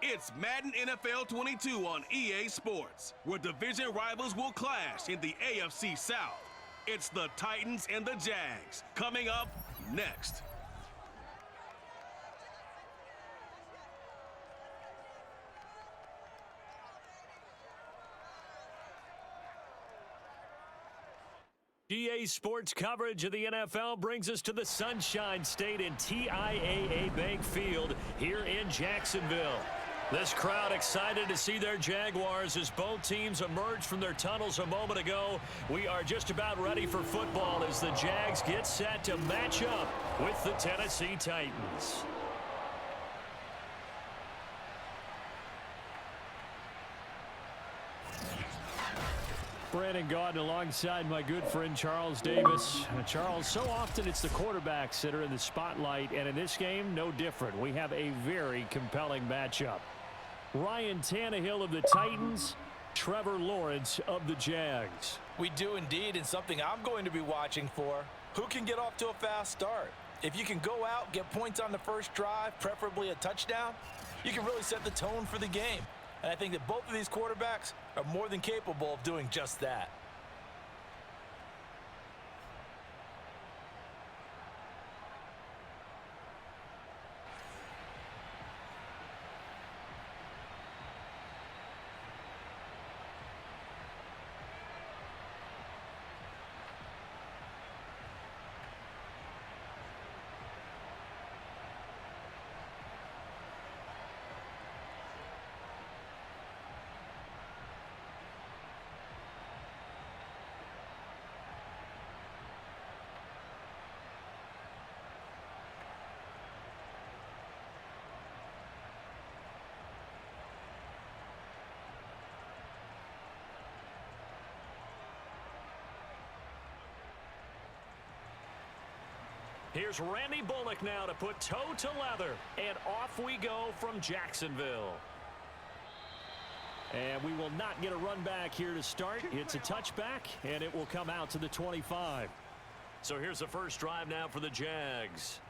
It's Madden NFL 22 on EA Sports, where division rivals will clash in the AFC South. It's the Titans and the Jags, coming up next. EA Sports coverage of the NFL brings us to the Sunshine State in TIAA Bank Field here in Jacksonville. This crowd excited to see their Jaguars as both teams emerged from their tunnels a moment ago. We are just about ready for football as the Jags get set to match up with the Tennessee Titans. Brandon Gaudin alongside my good friend Charles Davis. Charles, so often it's the quarterbacks that are in the spotlight, and in this game, no different. We have a very compelling matchup. Ryan Tannehill of the Titans, Trevor Lawrence of the Jags. We do indeed, and something I'm going to be watching for. Who can get off to a fast start? If you can go out, get points on the first drive, preferably a touchdown, you can really set the tone for the game. And I think that both of these quarterbacks are more than capable of doing just that. Here's Randy Bullock now to put toe to leather, and off we go from Jacksonville. And we will not get a run back here to start. It's a touchback, and it will come out to the 25. So here's the first drive now for the Jags.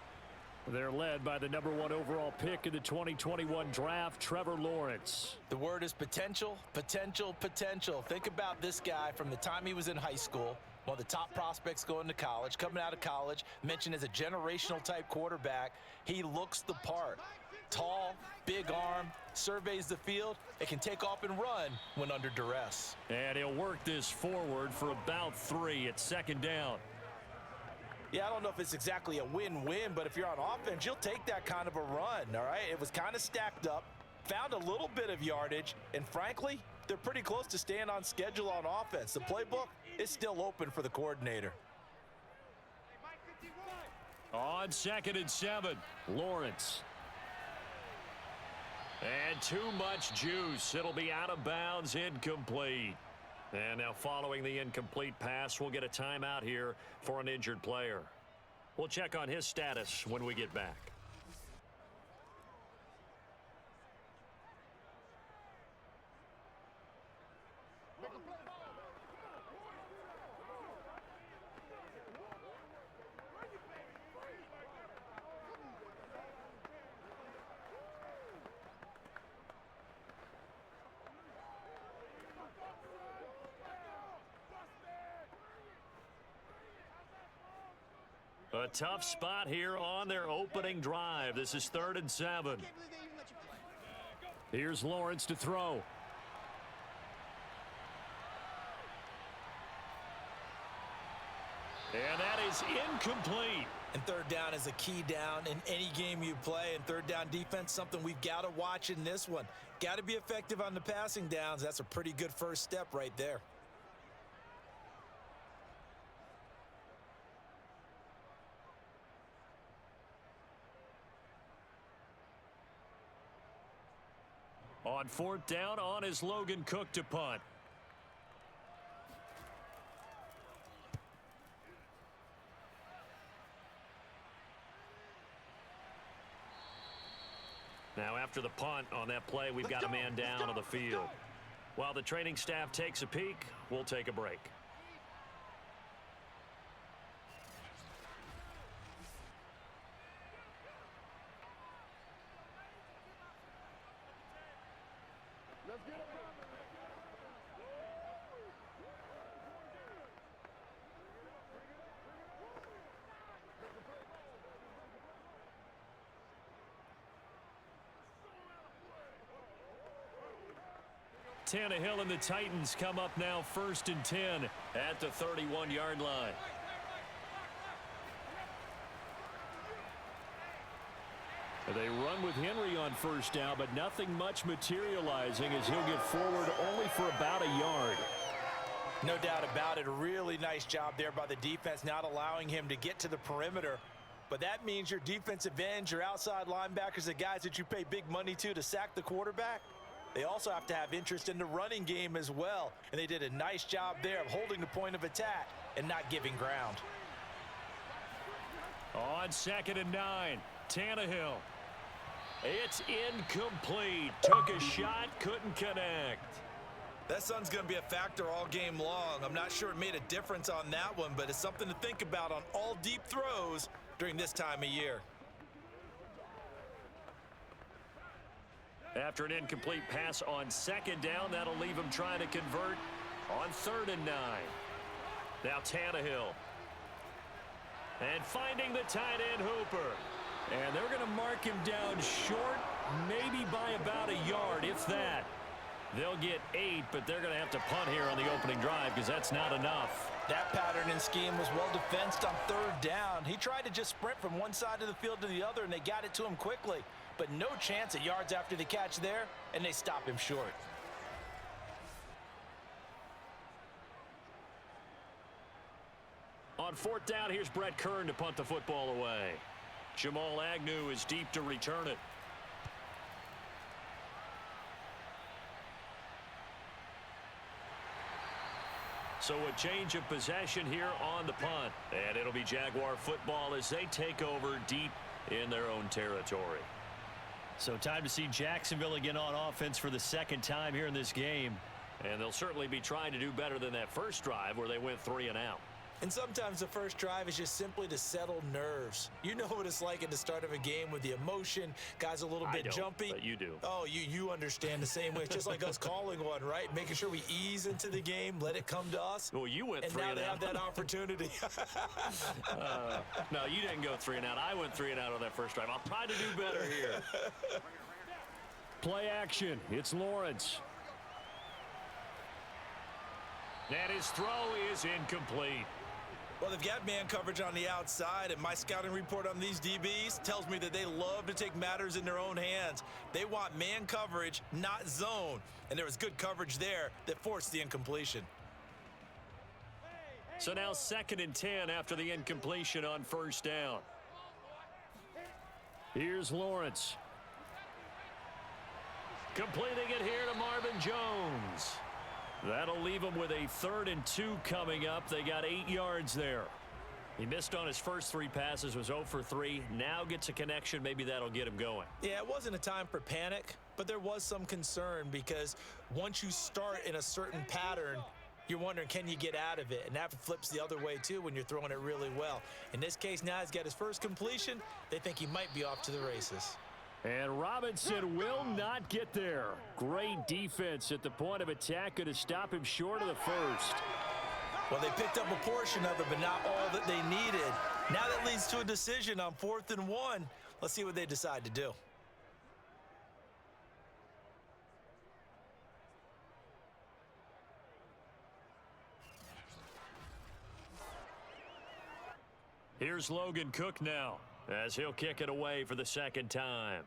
They're led by the #1 overall pick in the 2021 draft, Trevor Lawrence. The word is potential, potential, potential. Think about this guy from the time he was in high school. One of the top prospects going to college, coming out of college, mentioned as a generational type quarterback. He looks the part. Tall, big arm, surveys the field. It can take off and run when under duress. And he'll work this forward for about 3 at second down. Yeah, I don't know if it's exactly a win-win, but if you're on offense, you'll take that kind of a run, all right? It was kind of stacked up, found a little bit of yardage, and frankly, they're pretty close to staying on schedule on offense. The playbook is still open for the coordinator. On 2nd and 7, Lawrence. And too much juice. It'll be out of bounds, incomplete. And now following the incomplete pass, we'll get a timeout here for an injured player. We'll check on his status when we get back. A tough spot here on their opening drive. This is 3rd and 7. Here's Lawrence to throw. And that is incomplete. And 3rd down is a key down in any game you play. And 3rd down defense, something we've got to watch in this one. Got to be effective on the passing downs. That's a pretty good first step right there. On 4th down, on is Logan Cook to punt. Now after the punt on that play, we've got a man down on the field. While the training staff takes a peek, we'll take a break. Tannehill and the Titans come up now 1st and 10 at the 31-yard line. They run with Henry on 1st down, but nothing much materializing as he'll get forward only for about a yard. No doubt about it. A really nice job there by the defense, not allowing him to get to the perimeter. But that means your defensive ends, your outside linebackers, the guys that you pay big money to sack the quarterback, they also have to have interest in the running game as well. And they did a nice job there of holding the point of attack and not giving ground. On 2nd and 9, Tannehill. It's incomplete. Took a shot, couldn't connect. That sun's going to be a factor all game long. I'm not sure it made a difference on that one, but it's something to think about on all deep throws during this time of year. After an incomplete pass on 2nd down, that'll leave him trying to convert on 3rd and 9. Now Tannehill. And finding the tight end Hooper. And they're going to mark him down short, maybe by about a yard, if that. They'll get 8, but they're going to have to punt here on the opening drive because that's not enough. That pattern and scheme was well defensed on 3rd down. He tried to just sprint from one side of the field to the other, and they got it to him quickly. But no chance at yards after the catch there, and they stop him short. On 4th down, here's Brett Kern to punt the football away. Jamal Agnew is deep to return it. So a change of possession here on the punt. And it'll be Jaguar football as they take over deep in their own territory. So time to see Jacksonville again on offense for the 2nd time here in this game. And they'll certainly be trying to do better than that first drive where they went 3 and out. And sometimes the first drive is just simply to settle nerves. You know what it's like at the start of a game with the emotion. Guys a little bit jumpy. But you do. Oh, you understand the same way. It's just like us calling one, right? Making sure we ease into the game, let it come to us. Well, you went 3 and out. And now they have that opportunity. No, you didn't go 3 and out. I went 3 and out on that first drive. I'll try to do better here. Play action. It's Lawrence. And his throw is incomplete. Well, they've got man coverage on the outside, and my scouting report on these DBs tells me that they love to take matters in their own hands. They want man coverage, not zone. And there was good coverage there that forced the incompletion. So now 2nd and 10 after the incompletion on 1st down. Here's Lawrence. Completing it here to Marvin Jones. That'll leave them with a 3rd and 2 coming up. They got 8 yards there. He missed on his first 3 passes, was 0 for 3. Now gets a connection. Maybe that'll get him going. Yeah, it wasn't a time for panic, but there was some concern because once you start in a certain pattern, you're wondering, can you get out of it? And that flips the other way, too, when you're throwing it really well. In this case, now he's got his first completion. They think he might be off to the races. And Robinson will not get there. Great defense at the point of attack. Going to stop him short of the first. Well, they picked up a portion of it, but not all that they needed. Now that leads to a decision on 4th and 1. Let's see what they decide to do. Here's Logan Cook now as he'll kick it away for the 2nd time.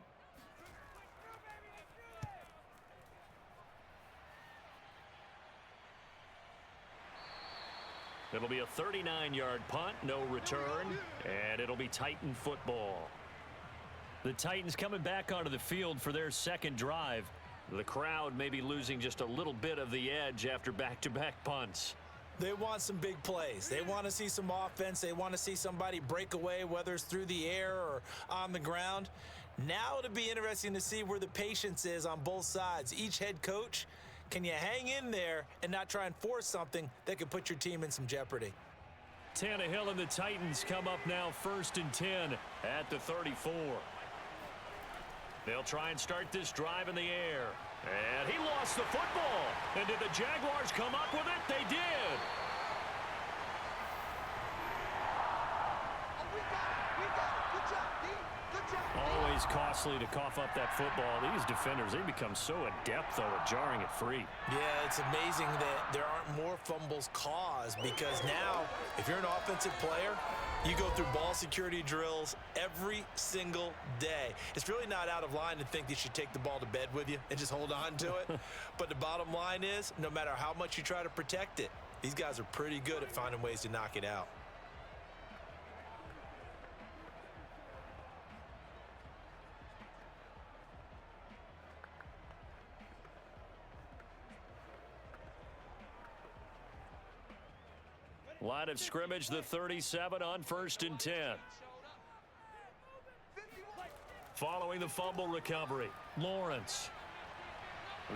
It'll be a 39-yard punt, no return, and it'll be Titan football. The Titans coming back onto the field for their 2nd drive. The crowd may be losing just a little bit of the edge after back-to-back punts. They want some big plays. They want to see some offense. They want to see somebody break away, whether it's through the air or on the ground. Now it'll be interesting to see where the patience is on both sides. Each head coach, can you hang in there and not try and force something that could put your team in some jeopardy? Tannehill and the Titans come up now 1st and 10 at the 34. They'll try and start this drive in the air. And he lost the football. And did the Jaguars come up with it? They did. Always was costly to cough up that football. These defenders, they become so adept, though, at jarring it free. Yeah, it's amazing that there aren't more fumbles caused, because now, if you're an offensive player, you go through ball security drills every single day. It's really not out of line to think you should take the ball to bed with you and just hold on to it. But the bottom line is, no matter how much you try to protect it, these guys are pretty good at finding ways to knock it out. Line of scrimmage, the 37 on 1st and 10. Following the fumble recovery, Lawrence.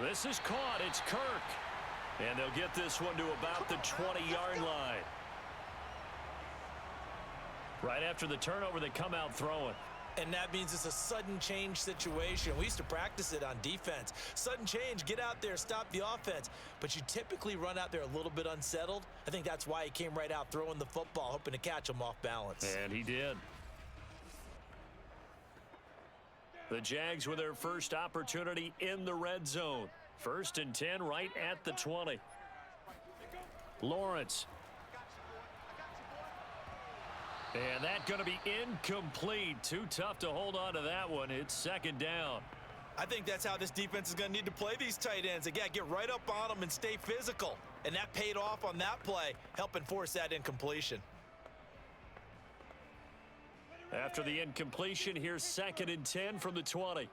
This is caught. It's Kirk. And they'll get this one to about the 20-yard line. Right after the turnover, they come out throwing. And that means it's a sudden change situation. We used to practice it on defense. Sudden change, get out there, stop the offense. But you typically run out there a little bit unsettled. I think that's why he came right out throwing the football, hoping to catch him off balance. And he did. The Jags with their first opportunity in the red zone. 1st and 10 right at the 20. Lawrence. And that's going to be incomplete. Too tough to hold on to that one. It's 2nd down. I think that's how this defense is going to need to play these tight ends. Again, get right up on them and stay physical. And that paid off on that play, helping force that incompletion. After the incompletion, here's 2nd and 10 from the 20.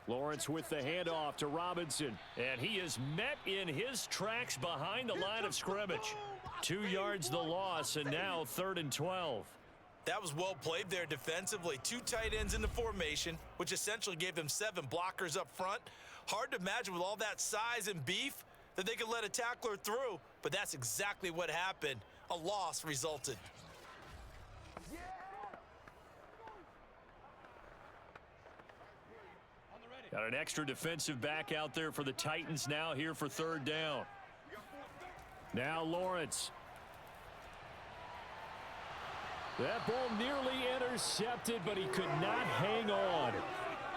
Lawrence with the handoff to Robinson. And he is met in his tracks behind the line of scrimmage. 2 yards the loss, and now 3rd and 12. That was well played there defensively. 2 tight ends in the formation, which essentially gave them 7 blockers up front. Hard to imagine with all that size and beef that they could let a tackler through, but that's exactly what happened. A loss resulted. Got an extra defensive back out there for the Titans now here for 3rd down. Now Lawrence. That ball nearly intercepted, but he could not hang on.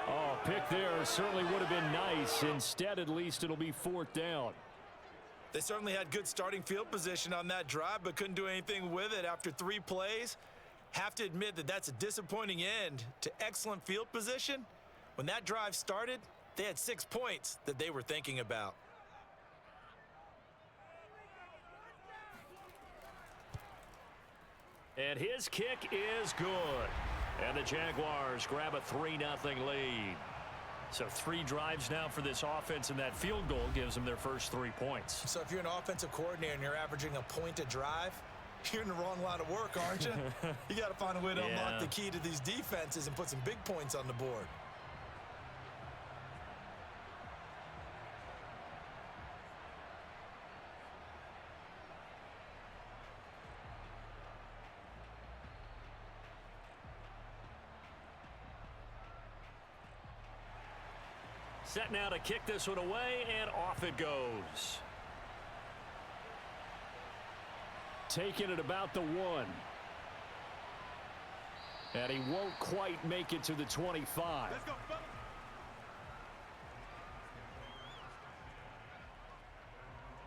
Oh, pick there certainly would have been nice. Instead, at least it'll be 4th down. They certainly had good starting field position on that drive, but couldn't do anything with it after 3 plays. Have to admit that that's a disappointing end to excellent field position. When that drive started, they had 6 points that they were thinking about. And his kick is good. And the Jaguars grab a 3-0 lead. So 3 drives now for this offense, and that field goal gives them their first 3 points. So if you're an offensive coordinator and you're averaging a point a drive, you're in the wrong line of work, aren't you? You got to find a way to unlock the key to these defenses and put some big points on the board. Set now to kick this one away, and off it goes. Taking it about the 1. And he won't quite make it to the 25. Let's go.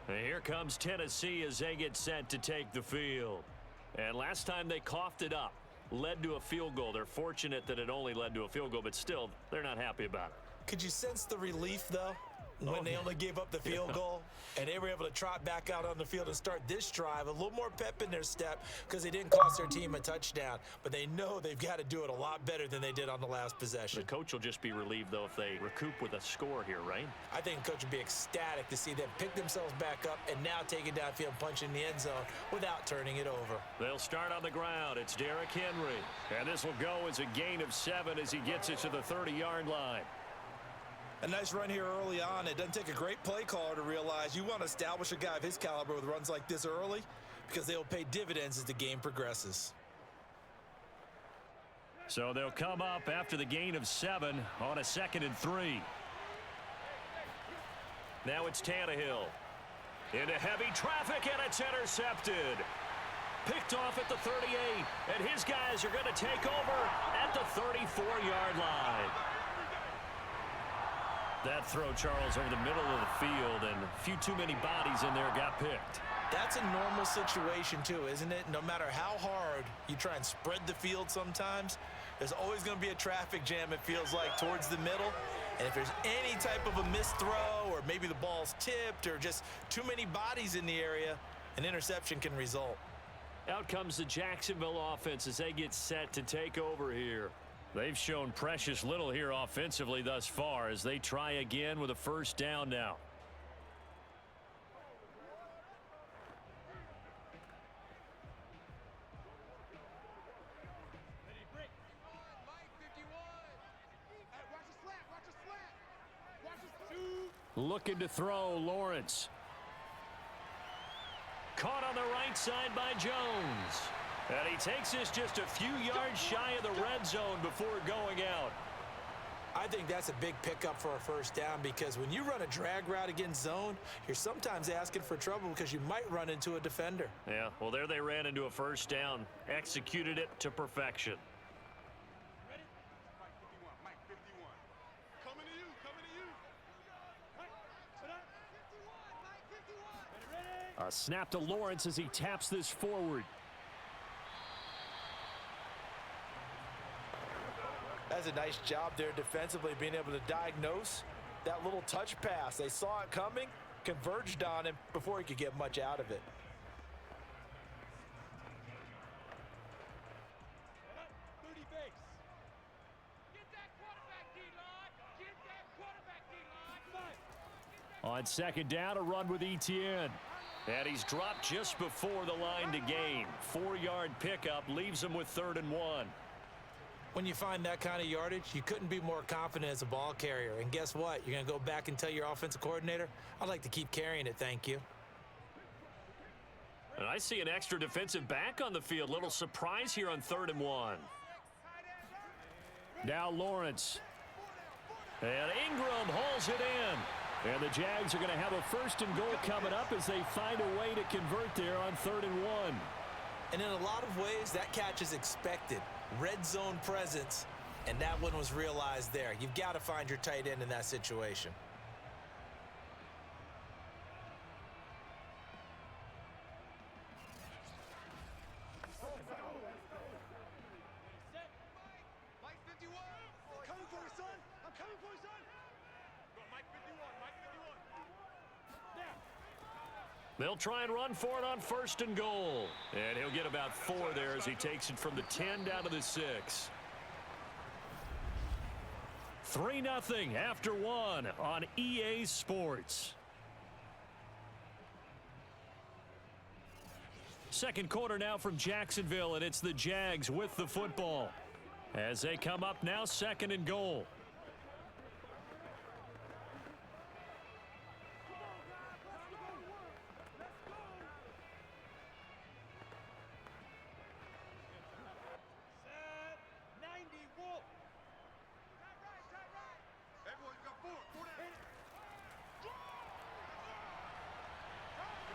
And here comes Tennessee as they get set to take the field. And last time they coughed it up, led to a field goal. They're fortunate that it only led to a field goal, but still, they're not happy about it. Could you sense the relief, though, when they only gave up the field goal and they were able to trot back out on the field and start this drive? A little more pep in their step because they didn't cost their team a touchdown, but they know they've got to do it a lot better than they did on the last possession. The coach will just be relieved, though, if they recoup with a score here, right? I think the coach would be ecstatic to see them pick themselves back up and now take it downfield and punch in the end zone without turning it over. They'll start on the ground. It's Derrick Henry. And this will go as a gain of 7 as he gets it to the 30-yard line. A nice run here early on. It doesn't take a great play caller to realize you want to establish a guy of his caliber with runs like this early because they'll pay dividends as the game progresses. So they'll come up after the gain of 7 on a 2nd and 3. Now it's Tannehill. Into heavy traffic, and it's intercepted. picked off at the 38, and his guys are going to take over at the 34-yard line. That throw, Charles, over the middle of the field, and a few too many bodies in there got picked. That's a normal situation, too, isn't it? No matter how hard you try and spread the field sometimes, there's always going to be a traffic jam, it feels like, towards the middle. And if there's any type of a missed throw, or maybe the ball's tipped, or just too many bodies in the area, an interception can result. Out comes the Jacksonville offense as they get set to take over here. They've shown precious little here offensively thus far as they try again with a first down now. Looking to throw, Lawrence. Caught on the right side by Jones. And he takes this just a few yards shy of the red zone before going out. I think that's a big pickup for a first down because when you run a drag route against zone, you're sometimes asking for trouble because you might run into a defender. Yeah, well, there they ran into a first down. Executed it to perfection. A snap to Lawrence as he taps this forward. That's a nice job there defensively, being able to diagnose that little touch pass. They saw it coming, converged on him before he could get much out of it. On second down, a run with Etienne. And he's dropped just before the line to gain. 4-yard pickup leaves him with 3rd and 1. When you find that kind of yardage, you couldn't be more confident as a ball carrier. And guess what? You're going to go back and tell your offensive coordinator, I'd like to keep carrying it, thank you. And I see an extra defensive back on the field. Little surprise here on 3rd and 1. Now Lawrence. And Ingram hauls it in. And the Jags are going to have a 1st and goal coming up as they find a way to convert there on 3rd and 1. And in a lot of ways, that catch is expected. Red zone presence, and that one was realized there. You've got to find your tight end in that situation. They'll try and run for it on 1st and goal. And he'll get about 4 there as he takes it from the 10 down to the 6. 3-0 after 1 on EA Sports. Second quarter now from Jacksonville, and it's the Jags with the football. As they come up now, 2nd and goal.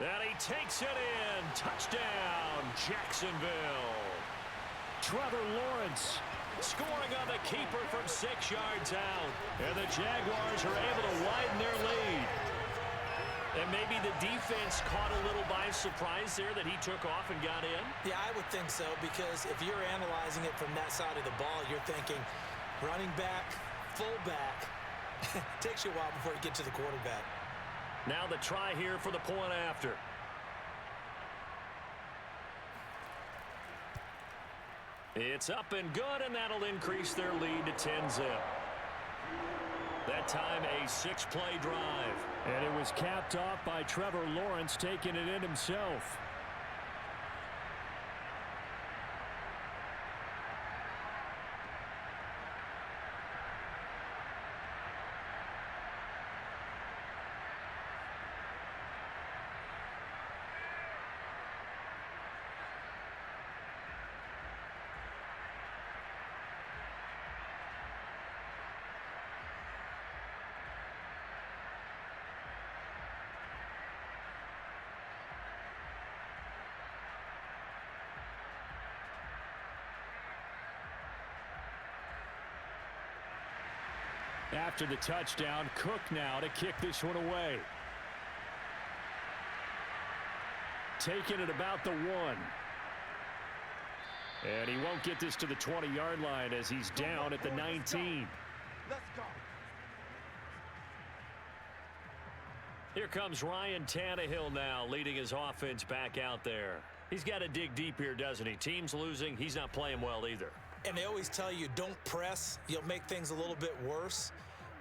And he takes it in. Touchdown, Jacksonville. Trevor Lawrence scoring on the keeper from 6 yards out. And the Jaguars are able to widen their lead. And maybe the defense caught a little by surprise there that he took off and got in? Yeah, I would think so, because if you're analyzing it from that side of the ball, you're thinking running back, fullback. Takes you a while before you get to the quarterback. Now the try here for the point after. It's up and good, and that'll increase their lead to 10-0. That time a 6-play drive. And it was capped off by Trevor Lawrence taking it in himself. After the touchdown, Cook now to kick this one away. Taking it about the 1. And he won't get this to the 20-yard line as he's down at the 19. Let's go. Here comes Ryan Tannehill now, leading his offense back out there. He's got to dig deep here, doesn't he? Team's losing. He's not playing well either. And they always tell you, don't press. You'll make things a little bit worse.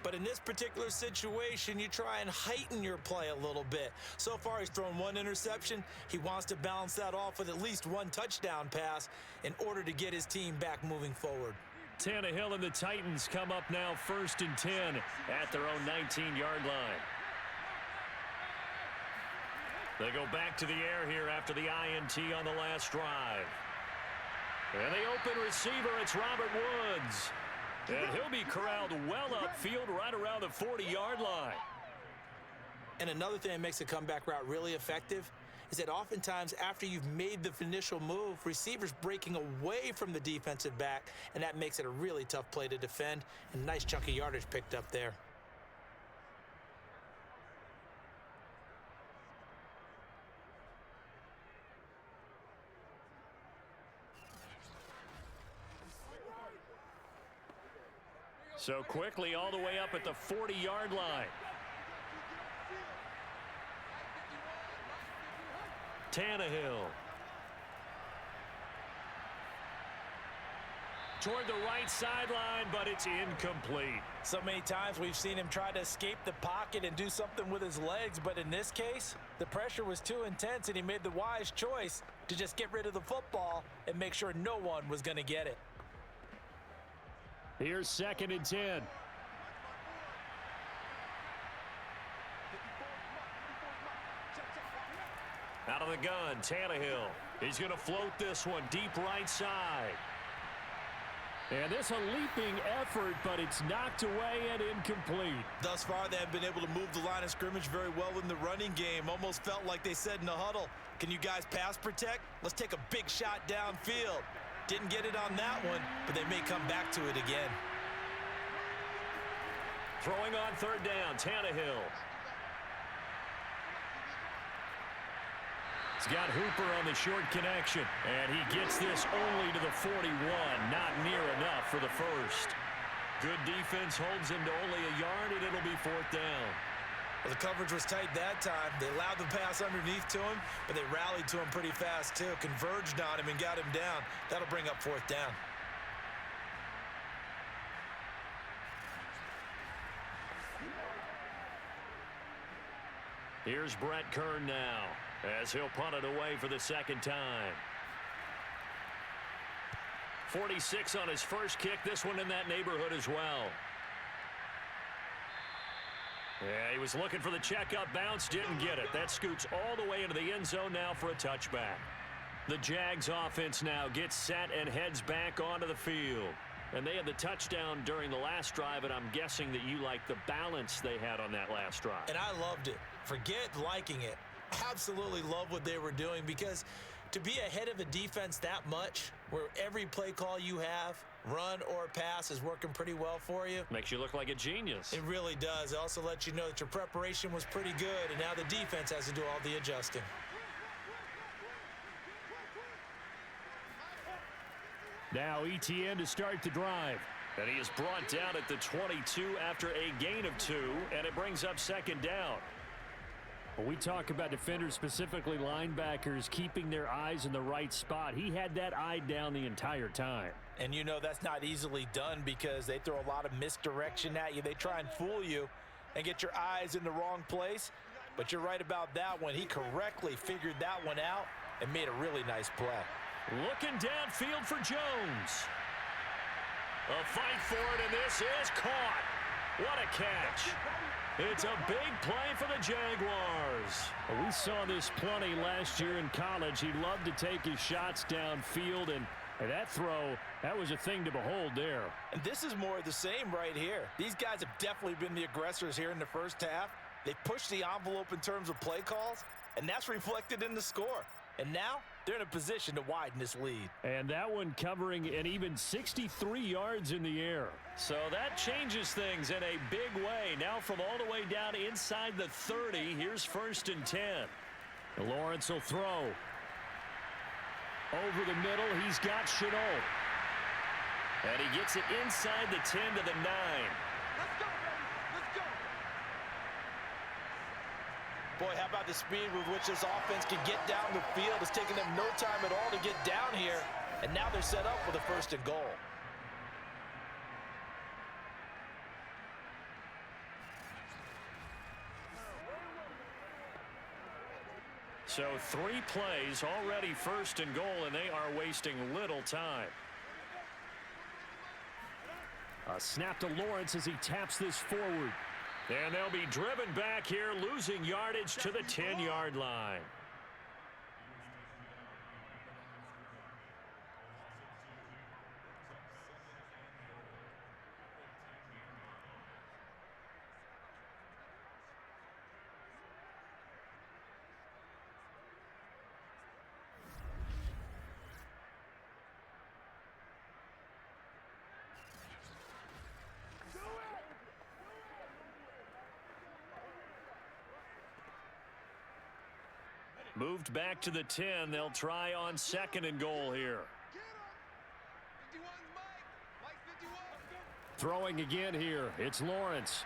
But in this particular situation, you try and heighten your play a little bit. So far, he's thrown 1 interception. He wants to balance that off with at least 1 touchdown pass in order to get his team back moving forward. Tannehill and the Titans come up now 1st and 10 at their own 19-yard line. They go back to the air here after the INT on the last drive. And the open receiver, it's Robert Woods. And he'll be corralled well upfield right around the 40-yard line. And another thing that makes the comeback route really effective is that oftentimes after you've made the initial move, receivers breaking away from the defensive back, and that makes it a really tough play to defend. And nice chunk of yardage picked up there. So quickly all the way up at the 40-yard line. Tannehill. Toward the right sideline, but it's incomplete. So many times we've seen him try to escape the pocket and do something with his legs, but in this case, the pressure was too intense and he made the wise choice to just get rid of the football and make sure no one was going to get it. Here's 2nd and 10. Out of the gun, Tannehill. He's going to float this one deep right side. And this a leaping effort, but it's knocked away and incomplete. Thus far, they have been able to move the line of scrimmage very well in the running game. Almost felt like they said in the huddle, can you guys pass protect? Let's take a big shot downfield. Didn't get it on that one, but they may come back to it again. Throwing on 3rd down, Tannehill. He's got Hooper on the short connection, and he gets this only to the 41. Not near enough for the first. Good defense holds him to only a yard, and it'll be 4th down. Well, the coverage was tight that time. They allowed the pass underneath to him, but they rallied to him pretty fast, too. Converged on him and got him down. That'll bring up 4th down. Here's Brett Kern now, as he'll punt it away for the 2nd time. 46 on his first kick. This one in that neighborhood as well. Yeah, he was looking for the checkup bounce, didn't get it. That scoots all the way into the end zone now for a touchback. The Jags offense now gets set and heads back onto the field. And they had the touchdown during the last drive, and I'm guessing that you like the balance they had on that last drive. And I loved it. Forget liking it. Absolutely love what they were doing, because to be ahead of a defense that much, where every play call you have, run or pass, is working pretty well for you. Makes you look like a genius. It really does. It also lets you know that your preparation was pretty good, and now the defense has to do all the adjusting. Now ETN to start the drive. And he is brought down at the 22 after a gain of 2, and it brings up 2nd down. When we talk about defenders, specifically linebackers, keeping their eyes in the right spot, he had that eye down the entire time. And you know that's not easily done, because they throw a lot of misdirection at you. They try and fool you and get your eyes in the wrong place. But you're right about that one. He correctly figured that one out and made a really nice play. Looking downfield for Jones. A fight for it, and this is caught. What a catch. It's a big play for the Jaguars. We saw this plenty last year in college. He loved to take his shots downfield, and that throw, that was a thing to behold there. And this is more of the same right here. These guys have definitely been the aggressors here in the first half. They pushed the envelope in terms of play calls, and that's reflected in the score. And now they're in a position to widen this lead. And that one covering an even 63 yards in the air. So that changes things in a big way. Now from all the way down inside the 30, here's 1st and 10. Lawrence will throw. Over the middle, he's got Chenault. And he gets it inside the 10 to the 9. Let's go, baby. Let's go. Boy, how about the speed with which this offense can get down the field? It's taking them no time at all to get down here. And now they're set up with a 1st and goal. So 3 plays, already 1st and goal, and they are wasting little time. A snap to Lawrence as he taps this forward. And they'll be driven back here, losing yardage to the 10-yard line. Moved back to the 10. They'll try on 2nd and goal here. Throwing again here. It's Lawrence.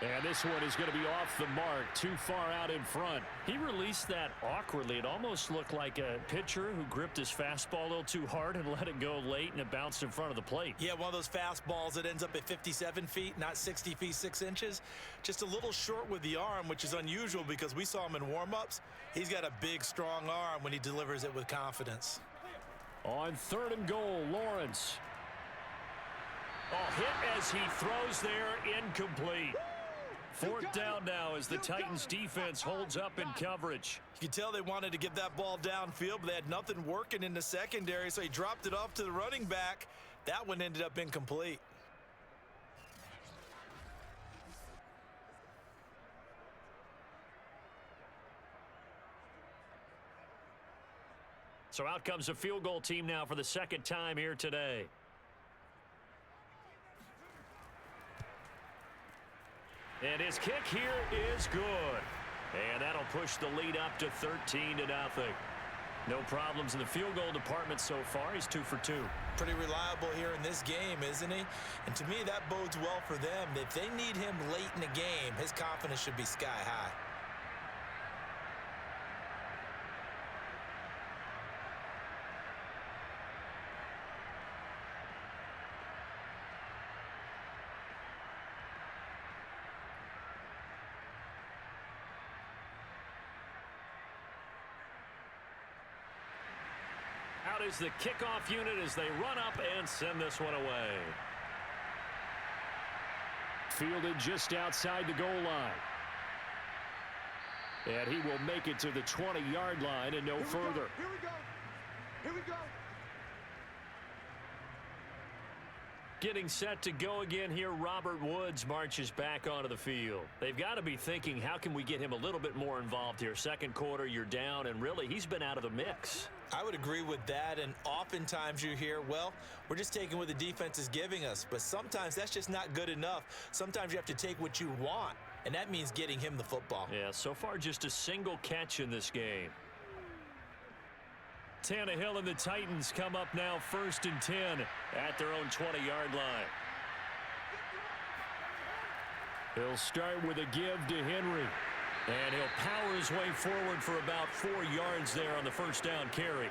And this one is going to be off the mark, too far out in front. He released that awkwardly. It almost looked like a pitcher who gripped his fastball a little too hard and let it go late, and it bounced in front of the plate. Yeah, one of those fastballs that ends up at 57 feet, not 60 feet 6 inches. Just a little short with the arm, which is unusual because we saw him in warm-ups. He's got a big, strong arm when he delivers it with confidence. On 3rd and goal, Lawrence. Hit as he throws there, incomplete. 4th down now as the Titans defense holds up in coverage. You can tell they wanted to get that ball downfield, but they had nothing working in the secondary, so he dropped it off to the running back. That one ended up incomplete. So out comes a field goal team now for the 2nd time here today. And his kick here is good. And that'll push the lead up to 13-0. No problems in the field goal department so far. He's 2 for 2. Pretty reliable here in this game, isn't he? And to me, that bodes well for them. If they need him late in the game, his confidence should be sky high. Out is the kickoff unit as they run up and send this one away. Fielded just outside the goal line. And he will make it to the 20-yard line and no further. Here we go. Here we go. Getting set to go again here, Robert Woods marches back onto the field. They've got to be thinking, how can we get him a little bit more involved here? 2nd quarter, you're down, and really, he's been out of the mix. I would agree with that, and oftentimes you hear, well, we're just taking what the defense is giving us, but sometimes that's just not good enough. Sometimes you have to take what you want, and that means getting him the football. Yeah, so far just a single catch in this game. Tannehill and the Titans come up now 1st and 10 at their own 20-yard line. He'll start with a give to Henry. And he'll power his way forward for about 4 yards there on the 1st down carry.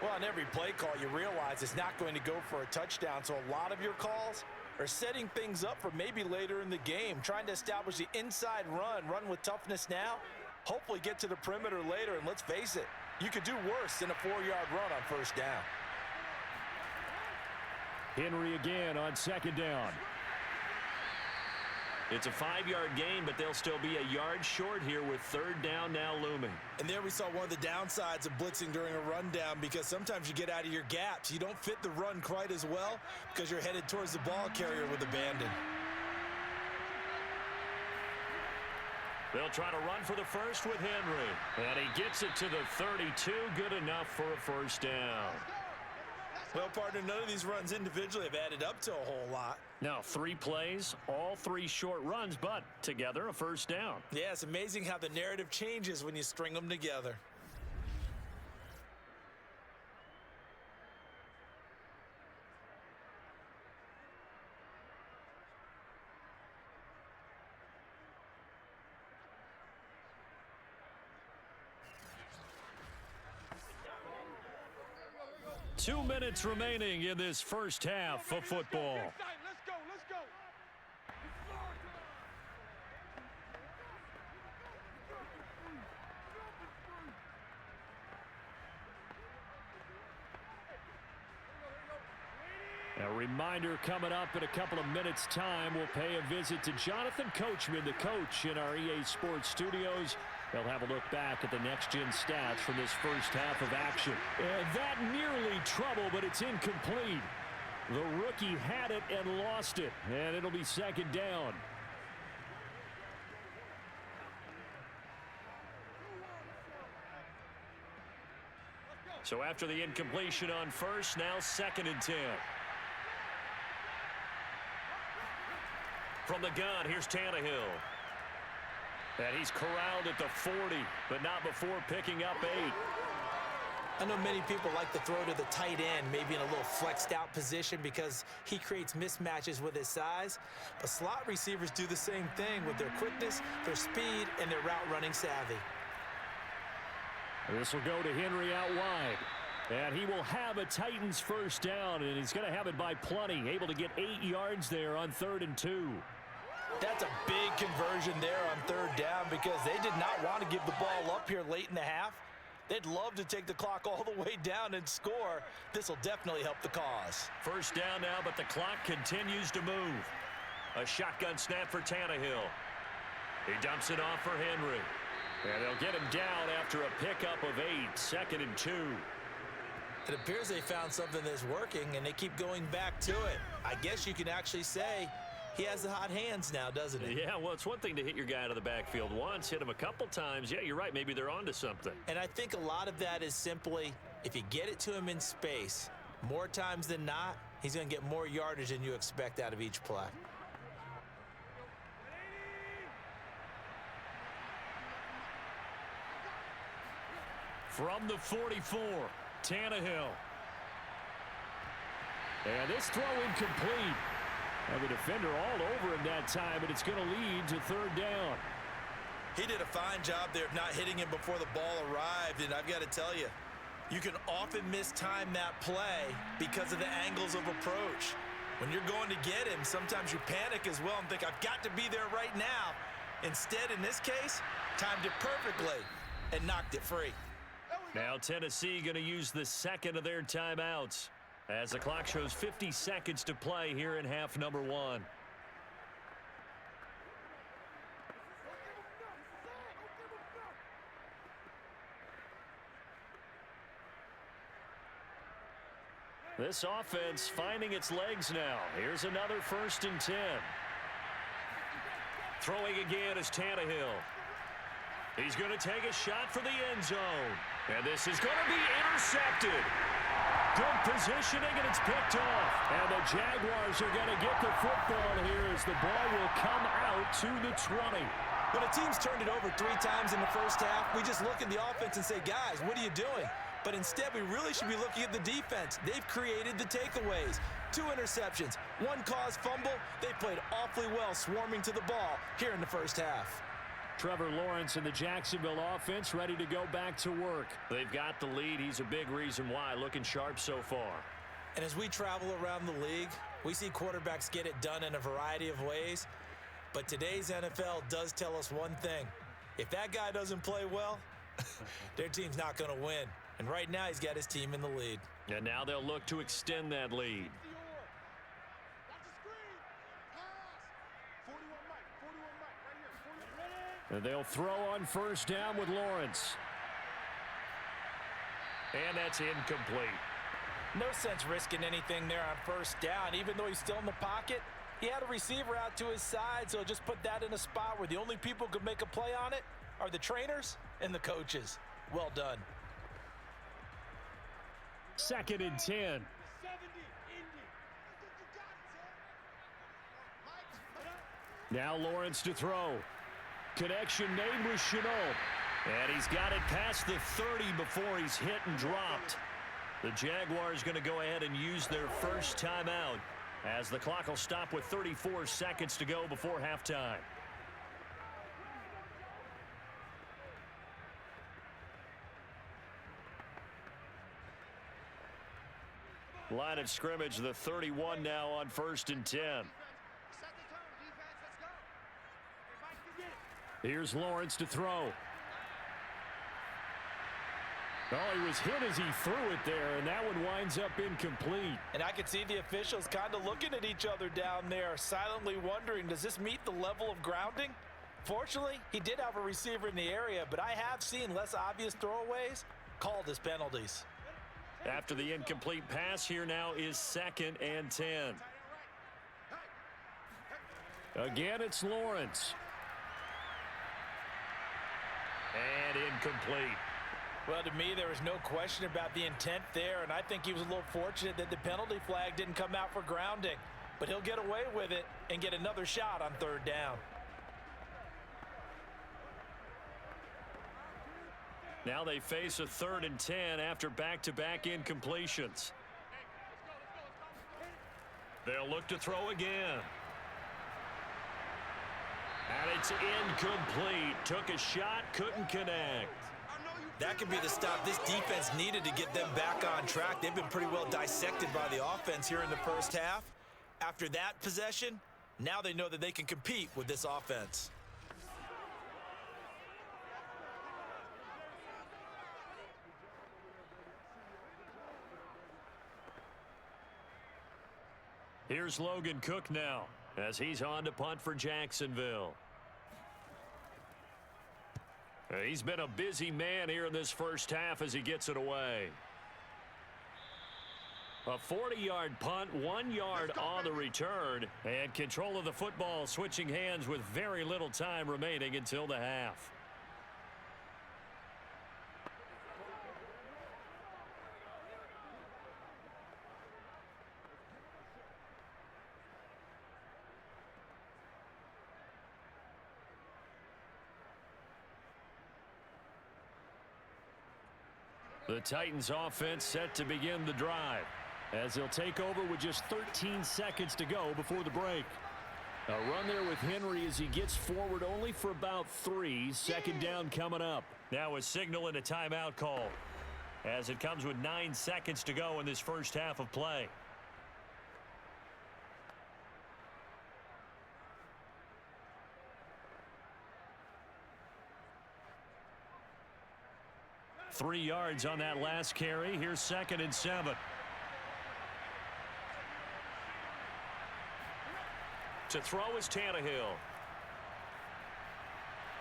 Well, on every play call, you realize it's not going to go for a touchdown, so a lot of your calls are setting things up for maybe later in the game, trying to establish the inside run with toughness now, hopefully get to the perimeter later, and let's face it, you could do worse than a 4-yard run on 1st down. Henry again on 2nd down. It's a 5-yard gain, but they'll still be a yard short here with 3rd down now looming. And there we saw one of the downsides of blitzing during a rundown, because sometimes you get out of your gaps. You don't fit the run quite as well because you're headed towards the ball carrier with abandon. They'll try to run for the first with Henry. And he gets it to the 32. Good enough for a first down. Well, partner, none of these runs individually have added up to a whole lot. Now, 3 plays, all 3 short runs, but together a first down. Yeah, it's amazing how the narrative changes when you string them together. Two minutes remaining in this first half of football. Let's go, let's go. A reminder coming up in a couple of minutes' time. We'll pay a visit to Jonathan Coachman, the coach in our EA Sports studios. They'll have a look back at the next-gen stats from this first half of action. And that nearly trouble, but it's incomplete. The rookie had it and lost it, and it'll be second down. So after the incompletion on first, now 2nd and 10. From the gun, here's Tannehill. And he's corralled at the 40, but not before picking up 8. I know many people like to throw to the tight end, maybe in a little flexed out position because he creates mismatches with his size. But slot receivers do the same thing with their quickness, their speed, and their route running savvy. This will go to Henry out wide. And he will have a Titans first down, and he's going to have it by plenty. Able to get 8 yards there on 3rd and 2. That's a big conversion there on 3rd down because they did not want to give the ball up here late in the half. They'd love to take the clock all the way down and score. This will definitely help the cause. First down now, but the clock continues to move. A shotgun snap for Tannehill. He dumps it off for Henry. And they'll get him down after a pickup of 8, 2nd and 2. It appears they found something that's working, and they keep going back to it. I guess you can actually say he has the hot hands now, doesn't he? Yeah, well, it's one thing to hit your guy out of the backfield once, hit him a couple times. Yeah, you're right. Maybe they're onto something. And I think a lot of that is simply if you get it to him in space, more times than not, he's going to get more yardage than you expect out of each play. From the 44, Tannehill. And this throw incomplete. And the defender all over him that time, and it's going to lead to 3rd down. He did a fine job there of not hitting him before the ball arrived, and I've got to tell you, you can often mistime that play because of the angles of approach. When you're going to get him, sometimes you panic as well and think, I've got to be there right now. Instead, in this case, timed it perfectly and knocked it free. Now Tennessee going to use the 2nd of their timeouts as the clock shows 50 seconds to play here in half number 1. This offense finding its legs now. Here's another 1st and 10. Throwing again is Tannehill. He's going to take a shot for the end zone. And this is going to be intercepted. Good positioning, and it's picked off. And the Jaguars are going to get the football here as the ball will come out to the 20. When a team's turned it over 3 times in the first half, we just look at the offense and say, guys, what are you doing? But instead, we really should be looking at the defense. They've created the takeaways. 2 interceptions, 1 caused fumble. They played awfully well swarming to the ball here in the first half. Trevor Lawrence and the Jacksonville offense ready to go back to work. They've got the lead. He's a big reason why. Looking sharp so far. And as we travel around the league, we see quarterbacks get it done in a variety of ways. But today's NFL does tell us one thing. If that guy doesn't play well, their team's not going to win. And right now, he's got his team in the lead. And now they'll look to extend that lead. And they'll throw on first down with Lawrence. And that's incomplete. No sense risking anything there on first down. Even though he's still in the pocket, He had a receiver out to his side, so just put that in a spot where the only people who could make a play on it are the trainers and the coaches. Well done. 2nd and 10. Now Lawrence to throw. Connection made with Chenault. And he's got it past the 30 before he's hit and dropped. The Jaguars going to go ahead and use their first timeout as the clock will stop with 34 seconds to go before halftime. Line of scrimmage, the 31 now on 1st and 10. Here's Lawrence to throw. Oh, he was hit as he threw it there, and that one winds up incomplete. And I can see the officials kind of looking at each other down there, silently wondering, does this meet the level of grounding? Fortunately, he did have a receiver in the area, but I have seen less obvious throwaways called as penalties. After the incomplete pass, here now is 2nd and 10. Again, it's Lawrence. And incomplete. Well, to me, there was no question about the intent there, and I think he was a little fortunate that the penalty flag didn't come out for grounding. But he'll get away with it and get another shot on 3rd down. Now they face a 3rd and 10 after back-to-back incompletions. They'll look to throw again. And it's incomplete. Took a shot, couldn't connect. That could be the stop this defense needed to get them back on track. They've been pretty well dissected by the offense here in the first half. After that possession, now they know that they can compete with this offense. Here's Logan Cook now as he's on to punt for Jacksonville. He's been a busy man here in this first half as he gets it away. A 40-yard punt, 1 yard on the return, and control of the football switching hands with very little time remaining until the half. The Titans offense set to begin the drive as they'll take over with just 13 seconds to go before the break. A run there with Henry as he gets forward only for about 3. 2nd down coming up. Now a signal and a timeout call as it comes with 9 seconds to go in this first half of play. Three yards on that last carry. Here's 2nd and 7. To throw is Tannehill.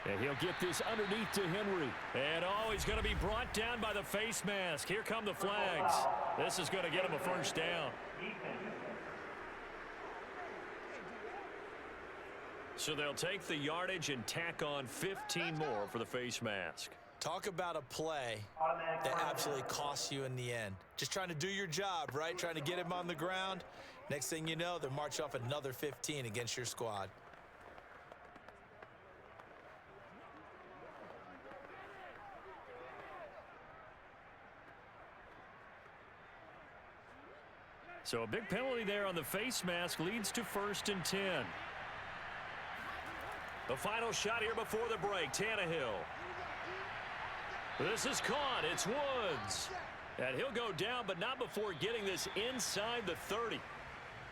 And he'll get this underneath to Henry. And oh, he's going to be brought down by the face mask. Here come the flags. This is going to get him a first down. So they'll take the yardage and tack on 15 more for the face mask. Talk about a play that absolutely costs you in the end. Just trying to do your job, right? Trying to get him on the ground. Next thing you know, they'll march off another 15 against your squad. So a big penalty there on the face mask leads to 1st and 10. The final shot here before the break, Tannehill. This is caught. It's Woods. And he'll go down, but not before getting this inside the 30.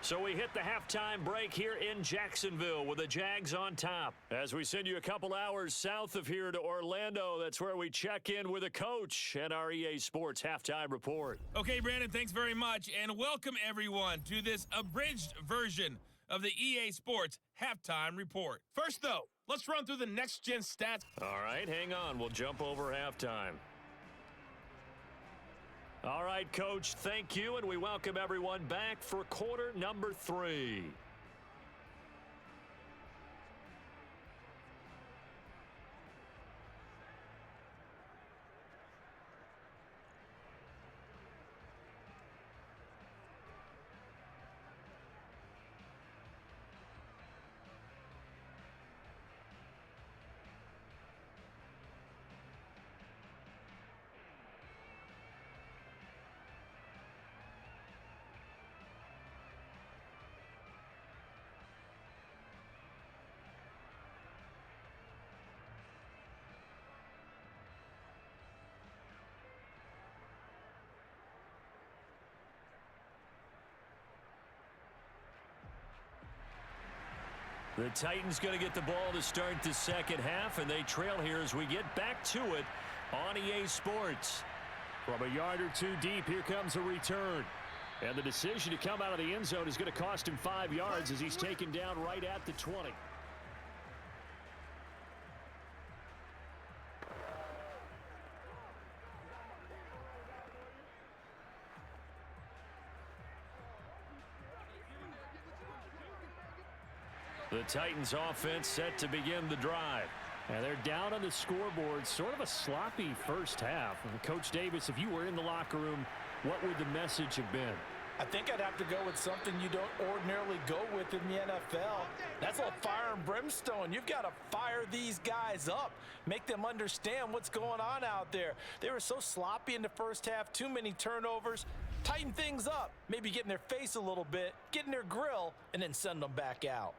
So we hit the halftime break here in Jacksonville with the Jags on top. As we send you a couple hours south of here to Orlando, that's where we check in with a coach and our EA Sports halftime report. Okay, Brandon, thanks very much. And welcome, everyone, to this abridged version of the EA Sports halftime report. First, though, let's run through the next-gen stats. All right, hang on. We'll jump over halftime. All right, Coach, thank you, and we welcome everyone back for quarter number 3. The Titans going to get the ball to start the second half, and they trail here as we get back to it on EA Sports. From a yard or two deep, here comes a return. And the decision to come out of the end zone is going to cost him 5 yards as he's taken down right at the 20. The Titans offense set to begin the drive. And they're down on the scoreboard, sort of a sloppy first half. And Coach Davis, if you were in the locker room, what would the message have been? I think I'd have to go with something you don't ordinarily go with in the NFL. That's all fire and brimstone. You've got to fire these guys up, make them understand what's going on out there. They were so sloppy in the first half, too many turnovers. Tighten things up, maybe get in their face a little bit, get in their grill, and then send them back out.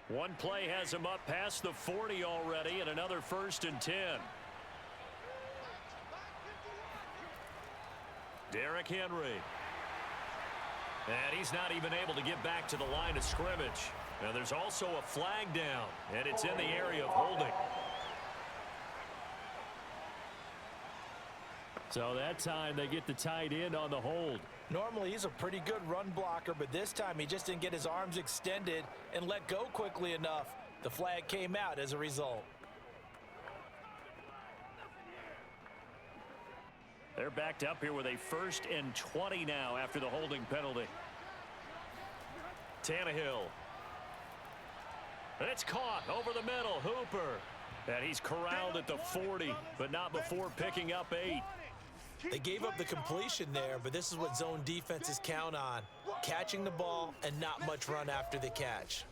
One play has him up past the 40 already, and another 1st and 10. Derrick Henry. And he's not even able to get back to the line of scrimmage. Now there's also a flag down, and it's in the area of holding. So that time they get the tight end on the hold. Normally he's a pretty good run blocker, but this time he just didn't get his arms extended and let go quickly enough. The flag came out as a result. They're backed up here with a 1st and 20 now after the holding penalty. Tannehill. It's caught over the middle. Hooper. And he's corralled at the 40, but not before picking up 8. They gave up the completion there, but this is what zone defenses count on. Catching the ball and not much run after the catch.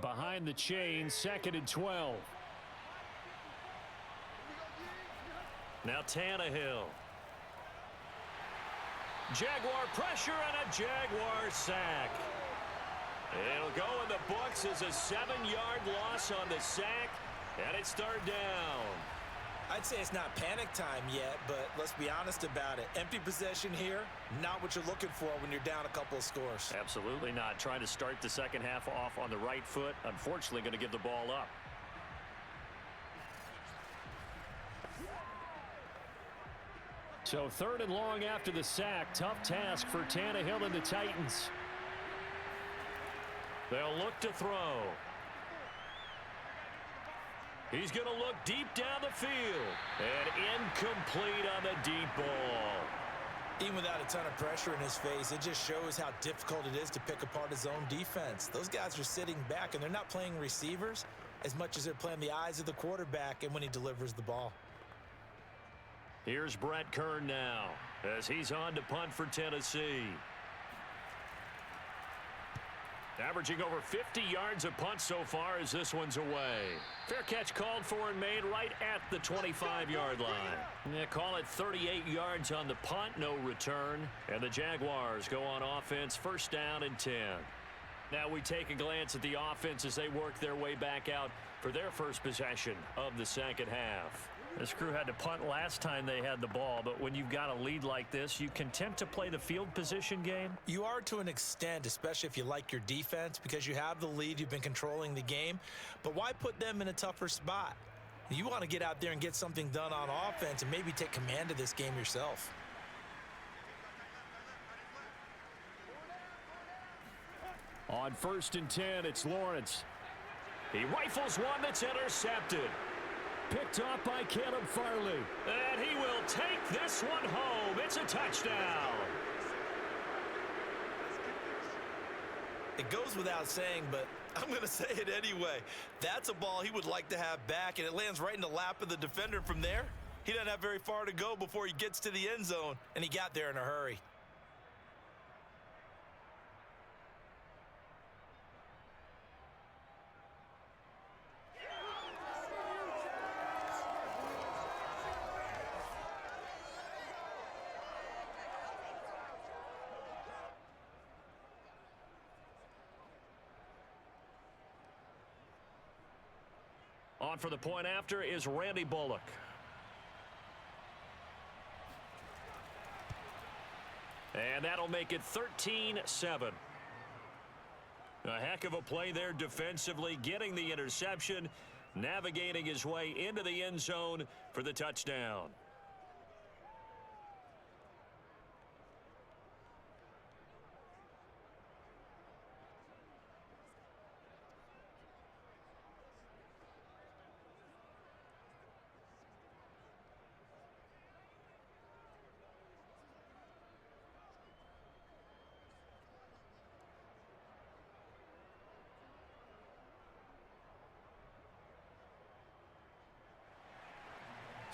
Behind the chain, 2nd and 12. Now Tannehill. Jaguar pressure and a Jaguar sack. It'll go in the books as a 7-yard loss on the sack, and it's 3rd down. I'd say it's not panic time yet, but let's be honest about it. Empty possession here, not what you're looking for when you're down a couple of scores. Absolutely not. Trying to start the second half off on the right foot. Unfortunately, going to give the ball up. So 3rd and long after the sack. Tough task for Tannehill and the Titans. They'll look to throw. He's going to look deep down the field. And incomplete on the deep ball. Even without a ton of pressure in his face, it just shows how difficult it is to pick apart his own defense. Those guys are sitting back, and they're not playing receivers as much as they're playing the eyes of the quarterback and when he delivers the ball. Here's Brett Kern now as he's on to punt for Tennessee. Averaging over 50 yards a punt so far as this one's away. Fair catch called for and made right at the 25-yard line. Yeah, call it 38 yards on the punt, no return. And the Jaguars go on offense, 1st down and 10. Now we take a glance at the offense as they work their way back out for their first possession of the second half. This crew had to punt last time they had the ball, but when you've got a lead like this, you content to play the field position game? You are to an extent, especially if you like your defense, because you have the lead, you've been controlling the game. But why put them in a tougher spot? You want to get out there and get something done on offense and maybe take command of this game yourself. On 1st and 10, it's Lawrence. He rifles one that's intercepted. Picked off by Caleb Farley. And he will take this one home. It's a touchdown. It goes without saying, but I'm going to say it anyway. That's a ball he would like to have back, and it lands right in the lap of the defender from there. He doesn't have very far to go before he gets to the end zone, and he got there in a hurry. On for the point after is Randy Bullock. And that'll make it 13-7. A heck of a play there defensively, getting the interception, navigating his way into the end zone for the touchdown.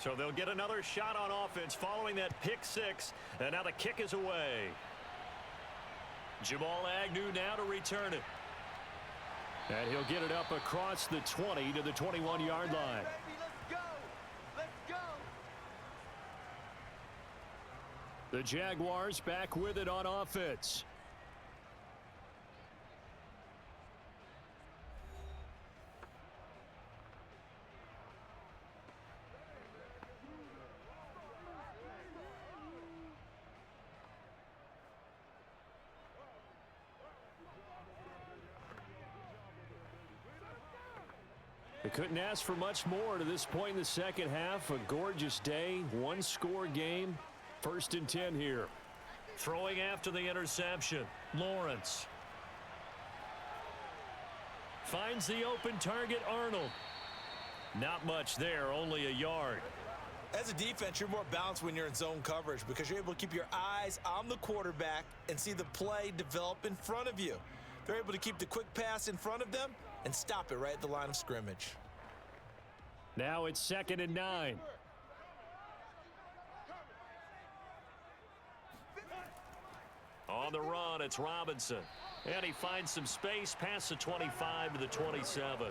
So they'll get another shot on offense following that pick six. And now the kick is away. Jamal Agnew now to return it. And he'll get it up across the 20 to the 21-yard line. Let's go. Let's go. The Jaguars back with it on offense. They couldn't ask for much more to this point in the second half. A gorgeous day, one-score game. 1st and 10 here. Throwing after the interception, Lawrence. Finds the open target, Arnold. Not much there, only a yard. As a defense, you're more balanced when you're in zone coverage because you're able to keep your eyes on the quarterback and see the play develop in front of you. They're able to keep the quick pass in front of them and stop it right at the line of scrimmage. Now it's 2nd and 9. On the run, it's Robinson. And he finds some space past the 25 to the 27.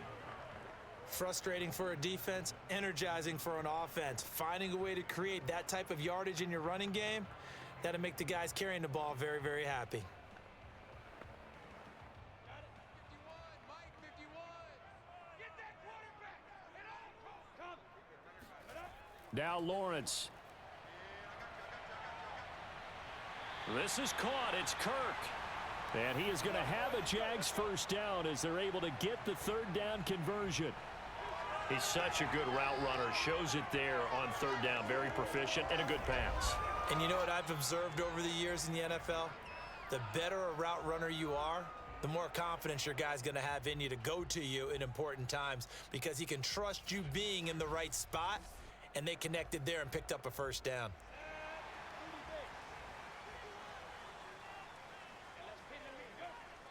Frustrating for a defense, energizing for an offense. Finding a way to create that type of yardage in your running game, that'll make the guys carrying the ball very, very happy. Now Lawrence. This is caught. It's Kirk. And he is going to have a Jags first down as they're able to get the 3rd down conversion. He's such a good route runner. Shows it there on 3rd down. Very proficient and a good pass. And you know what I've observed over the years in the NFL? The better a route runner you are, the more confidence your guy's going to have in you to go to you in important times because he can trust you being in the right spot. And they connected there and picked up a first down.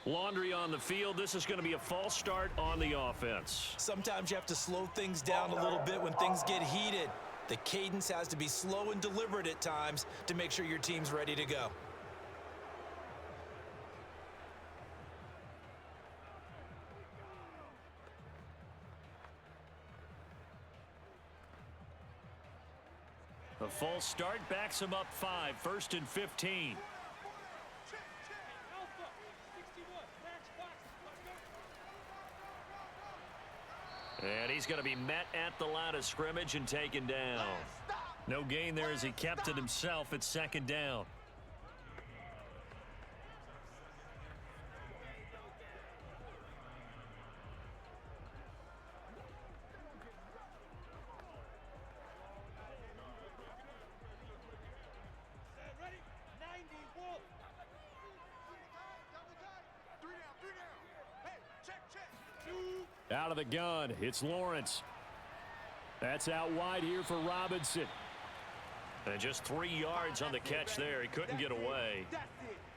Laundry on the field. This is going to be a false start on the offense. Sometimes you have to slow things down a little bit when things get heated. The cadence has to be slow and deliberate at times to make sure your team's ready to go. A false start backs him up 5. 1st and 15. And he's going to be met at the line of scrimmage and taken down. No gain there as he kept it himself at 2nd down. Out of the gun, it's Lawrence. That's out wide here for Robinson. And just 3 yards on the catch there. He couldn't get away.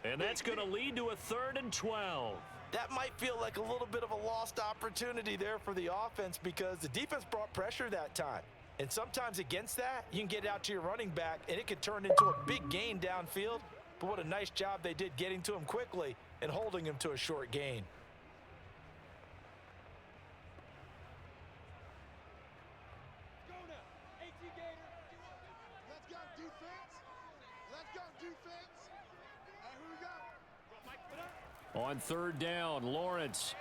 And that's going to lead to a 3rd and 12. That might feel like a little bit of a lost opportunity there for the offense because the defense brought pressure that time. And sometimes against that, you can get it out to your running back, and it could turn into a big gain downfield. But what a nice job they did getting to him quickly and holding him to a short gain. On 3rd down, Lawrence.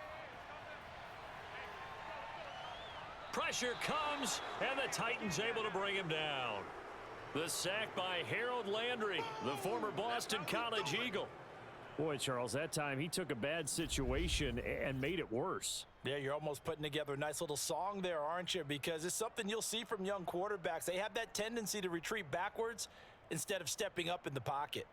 Pressure comes, and the Titans able to bring him down. The sack by Harold Landry, the former Boston College Eagle. Boy, Charles, that time he took a bad situation and made it worse. Yeah, you're almost putting together a nice little song there, aren't you? Because it's something you'll see from young quarterbacks. They have that tendency to retreat backwards instead of stepping up in the pocket.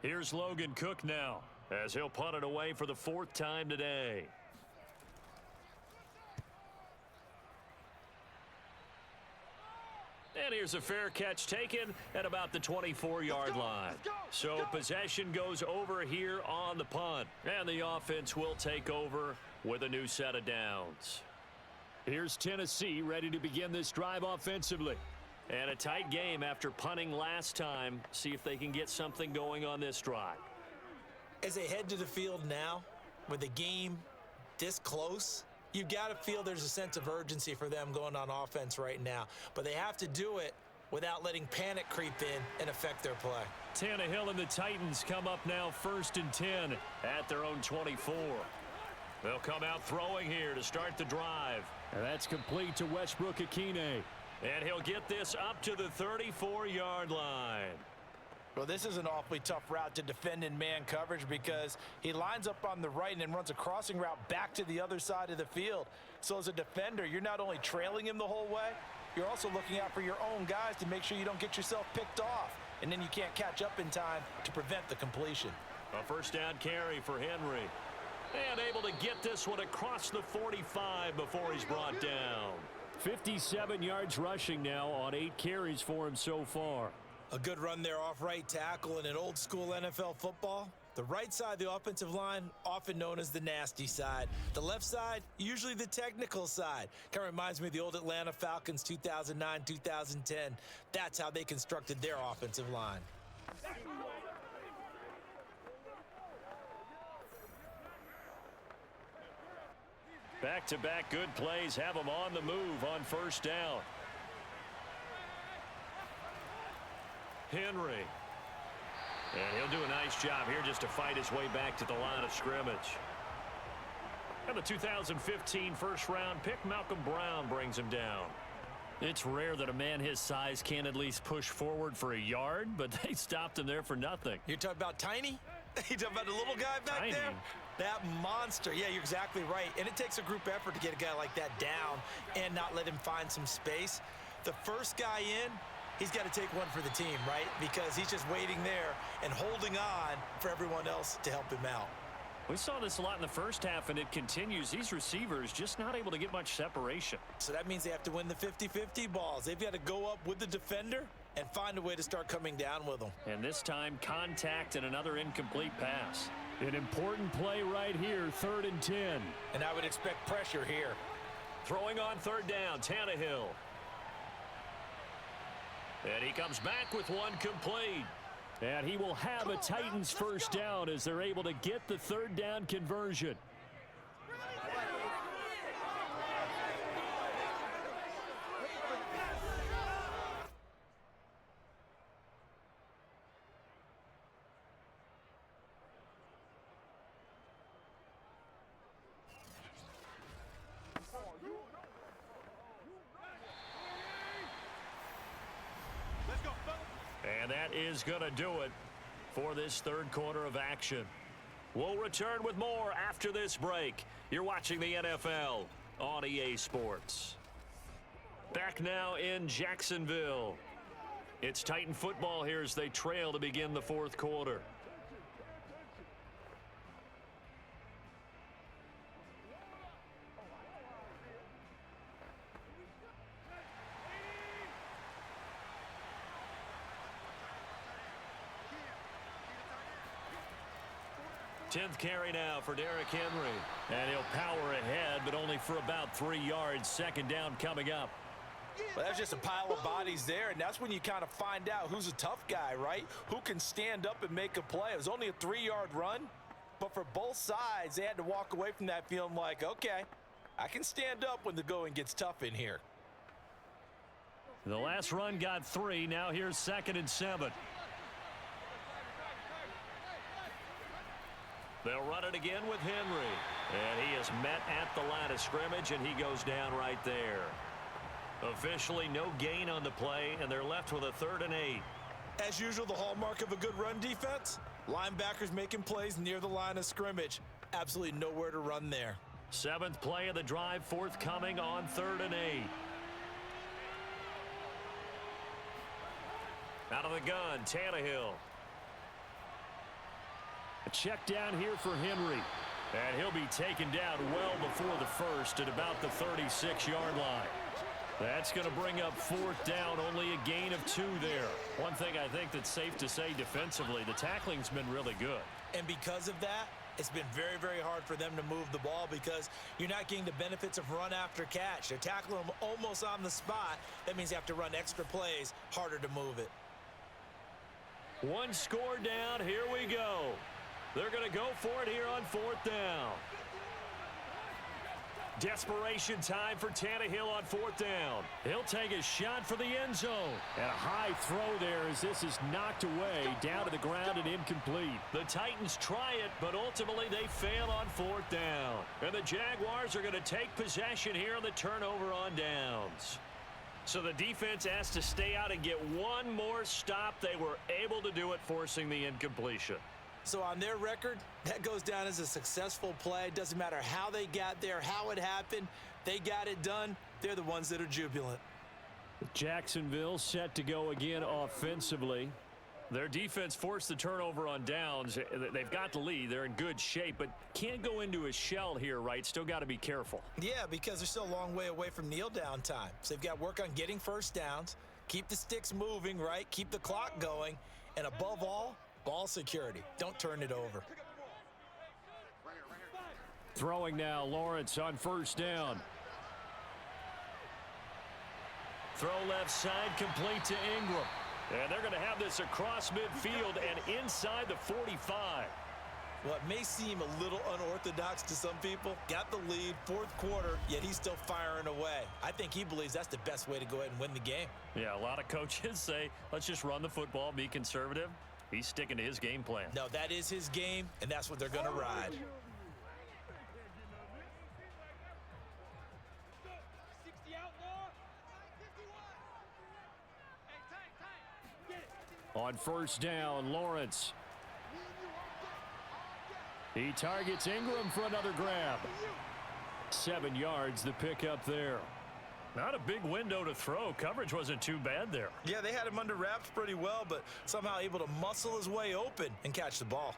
Here's Logan Cook now, as he'll punt it away for the 4th time today. And here's a fair catch taken at about the 24-yard line. So possession goes over here on the punt. And the offense will take over with a new set of downs. Here's Tennessee ready to begin this drive offensively. And a tight game after punting last time. See if they can get something going on this drive. As they head to the field now, with the game this close, you've got to feel there's a sense of urgency for them going on offense right now. But they have to do it without letting panic creep in and affect their play. Tannehill and the Titans come up now 1st and 10 at their own 24. They'll come out throwing here to start the drive. And that's complete to Westbrook-Ikhine. And he'll get this up to the 34-yard line. Well, this is an awfully tough route to defend in man coverage because he lines up on the right and then runs a crossing route back to the other side of the field. So as a defender, you're not only trailing him the whole way, you're also looking out for your own guys to make sure you don't get yourself picked off. And then you can't catch up in time to prevent the completion. A 1st down carry for Henry. And able to get this one across the 45 before he's brought down. 57 yards rushing now on 8 carries for him so far. A good run there off right tackle in an old school NFL football. The right side of the offensive line, often known as the nasty side. The left side, usually the technical side. Kind of reminds me of the old Atlanta Falcons 2009-2010. That's how they constructed their offensive line. Back-to-back good plays have him on the move on 1st down. Henry. And he'll do a nice job here just to fight his way back to the line of scrimmage. And the 2015 first-round pick, Malcolm Brown, brings him down. It's rare that a man his size can at least push forward for a yard, but they stopped him there for nothing. You're talking about Tiny? You talking about the little guy back Tiny. there? That monster. Yeah, you're exactly right. And it takes a group effort to get a guy like that down and not let him find some space. The first guy in, he's got to take one for the team, right? Because he's just waiting there and holding on for everyone else to help him out. We saw this a lot in the first half, and it continues. These receivers just not able to get much separation. So that means they have to win the 50-50 balls. They've got to go up with the defender and find a way to start coming down with them. And this time, contact and another incomplete pass. An important play right here, 3rd and 10. And I would expect pressure here. Throwing on 3rd down, Tannehill. And he comes back with one complete. And he will have a Titans 1st down as they're able to get the 3rd down conversion. And that is going to do it for this 3rd quarter of action. We'll return with more after this break. You're watching the NFL on EA Sports. Back now in Jacksonville. It's Titan football here as they trail to begin the 4th quarter. Tenth carry now for Derrick Henry. And he'll power ahead, but only for about 3 yards. 2nd down coming up. Well, that's just a pile of bodies there, and that's when you kind of find out who's a tough guy, right? Who can stand up and make a play. It was only a 3-yard run, but for both sides, they had to walk away from that feeling like, okay, I can stand up when the going gets tough in here. The last run got 3. Now here's 2nd and 7. They'll run it again with Henry. And he is met at the line of scrimmage, and he goes down right there. Officially no gain on the play, and they're left with a 3rd and 8. As usual, the hallmark of a good run defense, linebackers making plays near the line of scrimmage. Absolutely nowhere to run there. 7th play of the drive forthcoming on 3rd and 8. Out of the gun, Tannehill. A check down here for Henry. And he'll be taken down well before the first at about the 36-yard line. That's going to bring up 4th down, only a gain of 2 there. One thing I think that's safe to say defensively, the tackling's been really good. And because of that, it's been very, very hard for them to move the ball because you're not getting the benefits of run after catch. They're tackling them almost on the spot. That means you have to run extra plays, harder to move it. 1 score down, here we go. They're going to go for it here on 4th down. Desperation time for Tannehill on 4th down. He'll take a shot for the end zone. And a high throw there as this is knocked away, down to the ground and incomplete. The Titans try it, but ultimately they fail on 4th down. And the Jaguars are going to take possession here on the turnover on downs. So the defense has to stay out and get one more stop. They were able to do it, forcing the incompletion. So on their record, that goes down as a successful play. It doesn't matter how they got there, how it happened. They got it done. They're the ones that are jubilant. Jacksonville set to go again offensively. Their defense forced the turnover on downs. They've got the lead. They're in good shape, but can't go into a shell here, right? Still got to be careful. Yeah, because they're still a long way away from kneel down time. So they've got to work on getting first downs, keep the sticks moving, right? Keep the clock going, and above all, ball security. Don't turn it over. Throwing now, Lawrence on 1st down. Throw left side, complete to Ingram. And they're going to have this across midfield and inside the 45. What may seem a little unorthodox to some people, got the lead, 4th quarter, yet he's still firing away. I think he believes that's the best way to go ahead and win the game. Yeah, a lot of coaches say, let's just run the football, be conservative. He's sticking to his game plan. No, that is his game, and that's what they're going to ride. On 1st down, Lawrence. He targets Ingram for another grab. 7 yards, the pickup there. Not a big window to throw. Coverage wasn't too bad there. Yeah, they had him under wraps pretty well, but somehow able to muscle his way open and catch the ball.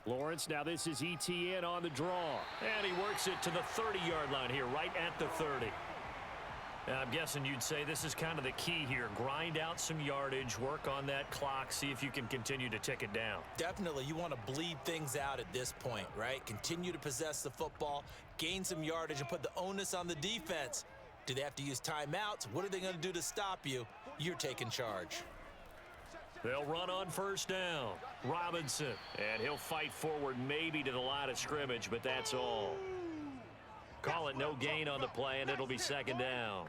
Lawrence, now this is ETN on the draw. And he works it to the 30-yard line here, right at the 30. And I'm guessing you'd say this is kind of the key here. Grind out some yardage, work on that clock, see if you can continue to tick it down. Definitely, you want to bleed things out at this point, right? Continue to possess the football, gain some yardage, and put the onus on the defense. Do they have to use timeouts? What are they going to do to stop you? You're taking charge. They'll run on 1st down. Robinson, and he'll fight forward maybe to the line of scrimmage, but that's all. Call it no gain on the play, and it'll be 2nd down.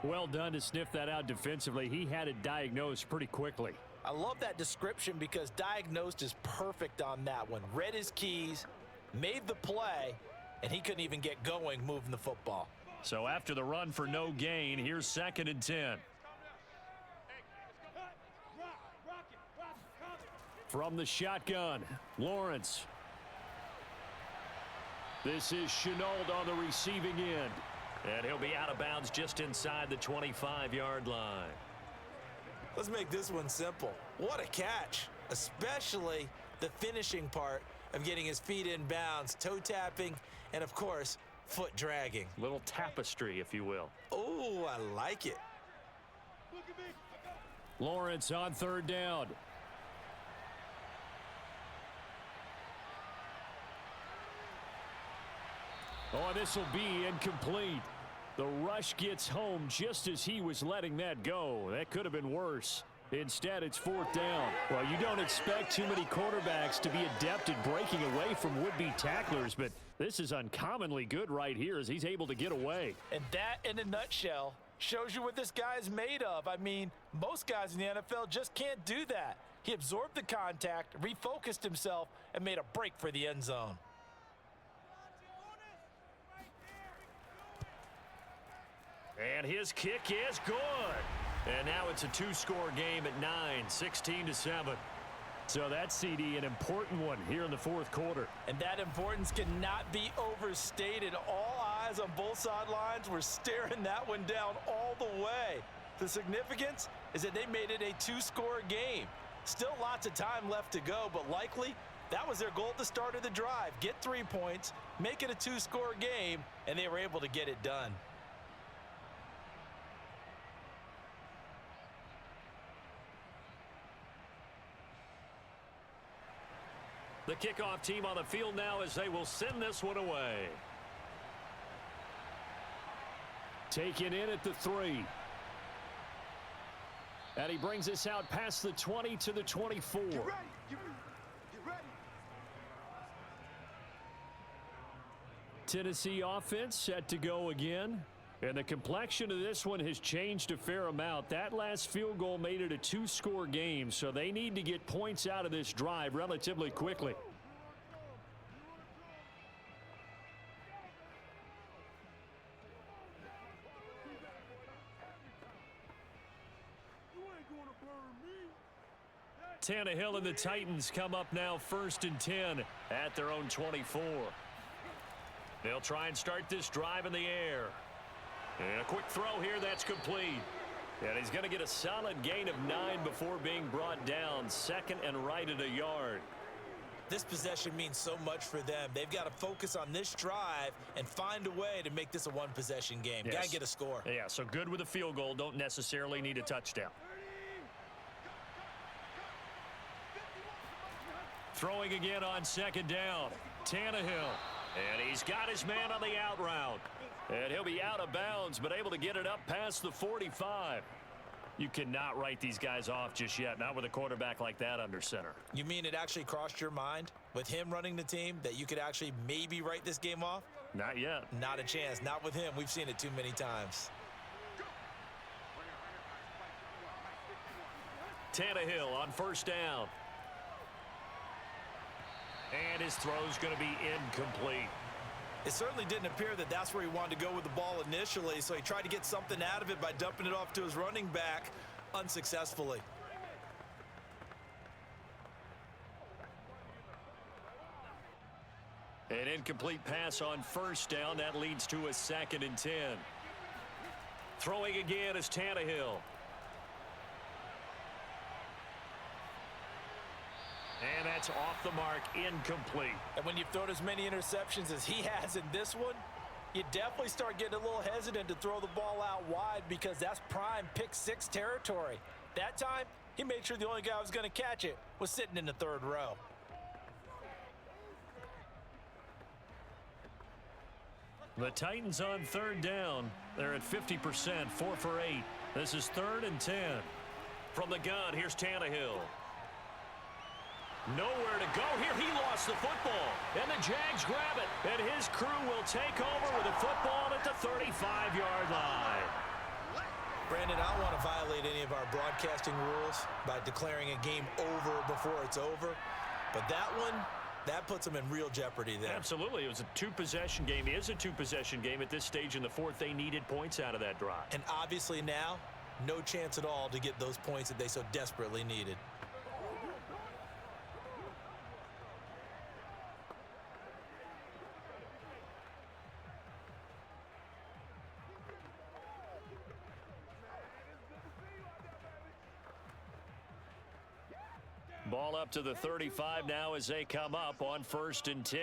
Well done to sniff that out defensively. He had it diagnosed pretty quickly. I love that description because diagnosed is perfect on that one. Read his keys, made the play, and he couldn't even get going moving the football. So after the run for no gain, here's 2nd and 10. From the shotgun, Lawrence. This is Chenault on the receiving end. And he'll be out of bounds just inside the 25-yard line. Let's make this one simple. What a catch, especially the finishing part of getting his feet in bounds, toe tapping, and of course, foot dragging. Little tapestry, if you will. Oh, I like it. Lawrence on 3rd down. Oh, this will be incomplete. The rush gets home just as he was letting that go. That could have been worse. Instead, it's 4th down. Well, you don't expect too many quarterbacks to be adept at breaking away from would-be tacklers, but this is uncommonly good right here as he's able to get away. And that, in a nutshell, shows you what this guy is made of. I mean, most guys in the NFL just can't do that. He absorbed the contact, refocused himself, and made a break for the end zone. And his kick is good. And now it's a 2-score game at 9, 16-7. So that CD, an important one here in the 4th quarter. And that importance cannot be overstated. All eyes on both sidelines were staring that one down all the way. The significance is that they made it a 2-score game. Still lots of time left to go, but likely that was their goal at the start of the drive. Get 3 points, make it a 2-score game, and they were able to get it done. The kickoff team on the field now as they will send this one away. Taken in at the 3. And he brings us out past the 20 to the 24. Get ready. Get ready. Tennessee offense set to go again. And the complexion of this one has changed a fair amount. That last field goal made it a 2-score game, so they need to get points out of this drive relatively quickly. Tannehill and the Titans come up now 1st and 10 at their own 24. They'll try and start this drive in the air. And a quick throw here that's complete. And he's going to get a solid gain of 9 before being brought down. 2nd and right at a yard. This possession means so much for them. They've got to focus on this drive and find a way to make this a one-possession game. Yes. Got to get a score. Yeah, so good with a field goal. Don't necessarily need a touchdown. Throwing again on 2nd down. Tannehill. And he's got his man on the out route. And he'll be out of bounds, but able to get it up past the 45. You cannot write these guys off just yet, not with a quarterback like that under center. You mean it actually crossed your mind with him running the team that you could actually maybe write this game off? Not yet. Not a chance. Not with him. We've seen it too many times. Tannehill on 1st down. And his throw's going to be incomplete. It certainly didn't appear that that's where he wanted to go with the ball initially, so he tried to get something out of it by dumping it off to his running back unsuccessfully. An incomplete pass on 1st down. That leads to a 2nd and 10. Throwing again is Tannehill. And that's off the mark, incomplete. And when you've thrown as many interceptions as he has in this one, you definitely start getting a little hesitant to throw the ball out wide because that's prime pick-6 territory. That time, he made sure the only guy who was going to catch it was sitting in the 3rd row. The Titans on 3rd down. They're at 50%, 4 for 8. This is 3rd and 10. From the gun, here's Tannehill. Nowhere to go here. He lost the football. And the Jags grab it. And his crew will take over with the football at the 35-yard line. Brandon, I don't want to violate any of our broadcasting rules by declaring a game over before it's over. But that one, that puts them in real jeopardy there. Absolutely. It was a 2-possession game. It is a 2-possession game at this stage in the 4th. They needed points out of that drive. And obviously now, no chance at all to get those points that they so desperately needed. Ball up to the 35 now as they come up on 1st and 10.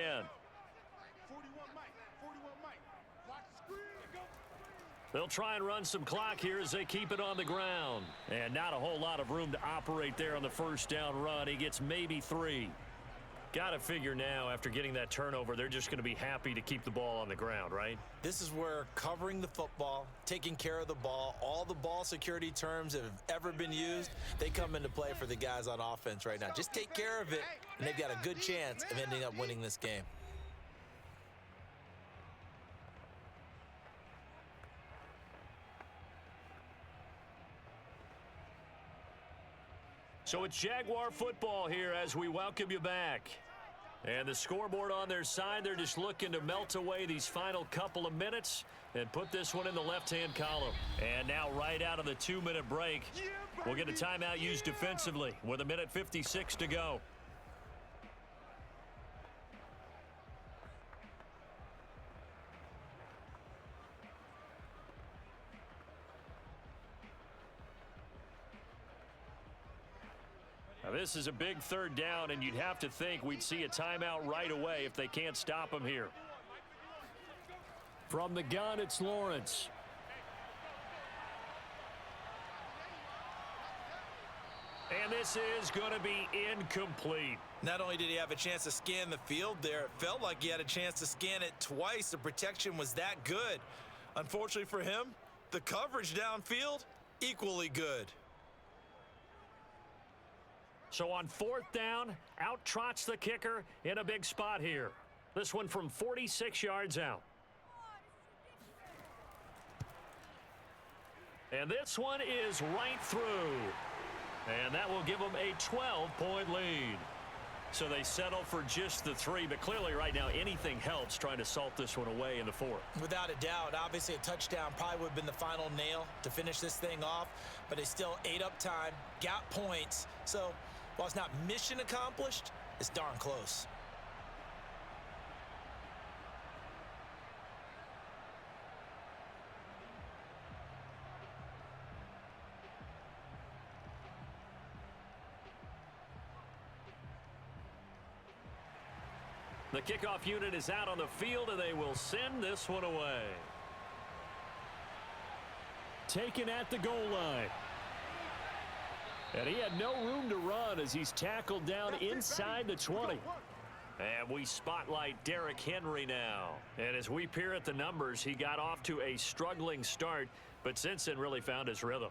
They'll try and run some clock here as they keep it on the ground. And not a whole lot of room to operate there on the 1st down run. He gets maybe 3. Got to figure now, after getting that turnover, they're just going to be happy to keep the ball on the ground, right? This is where covering the football, taking care of the ball, all the ball security terms that have ever been used, they come into play for the guys on offense right now. Just take care of it, and they've got a good chance of ending up winning this game. So it's Jaguar football here as we welcome you back. And the scoreboard on their side, they're just looking to melt away these final couple of minutes and put this one in the left-hand column. And now right out of the 2-minute break, we'll get a timeout used defensively with 1:56 to go. Now, this is a big third down, and you'd have to think we'd see a timeout right away if they can't stop him here. From the gun, it's Lawrence. And this is going to be incomplete. Not only did he have a chance to scan the field there, it felt like he had a chance to scan it twice. The protection was that good. Unfortunately for him, the coverage downfield, equally good. So on 4th down, out trots the kicker in a big spot here. This one from 46 yards out. And this one is right through. And that will give them a 12-point lead. So they settle for just the 3, but clearly right now anything helps trying to salt this one away in the 4th. Without a doubt, obviously a touchdown probably would have been the final nail to finish this thing off, but they still ate up time, got points. So while it's not mission accomplished, it's darn close. The kickoff unit is out on the field, and they will send this one away. Taken at the goal line. And he had no room to run as he's tackled down inside the 20. And we spotlight Derrick Henry now. And as we peer at the numbers, he got off to a struggling start, but since then really found his rhythm.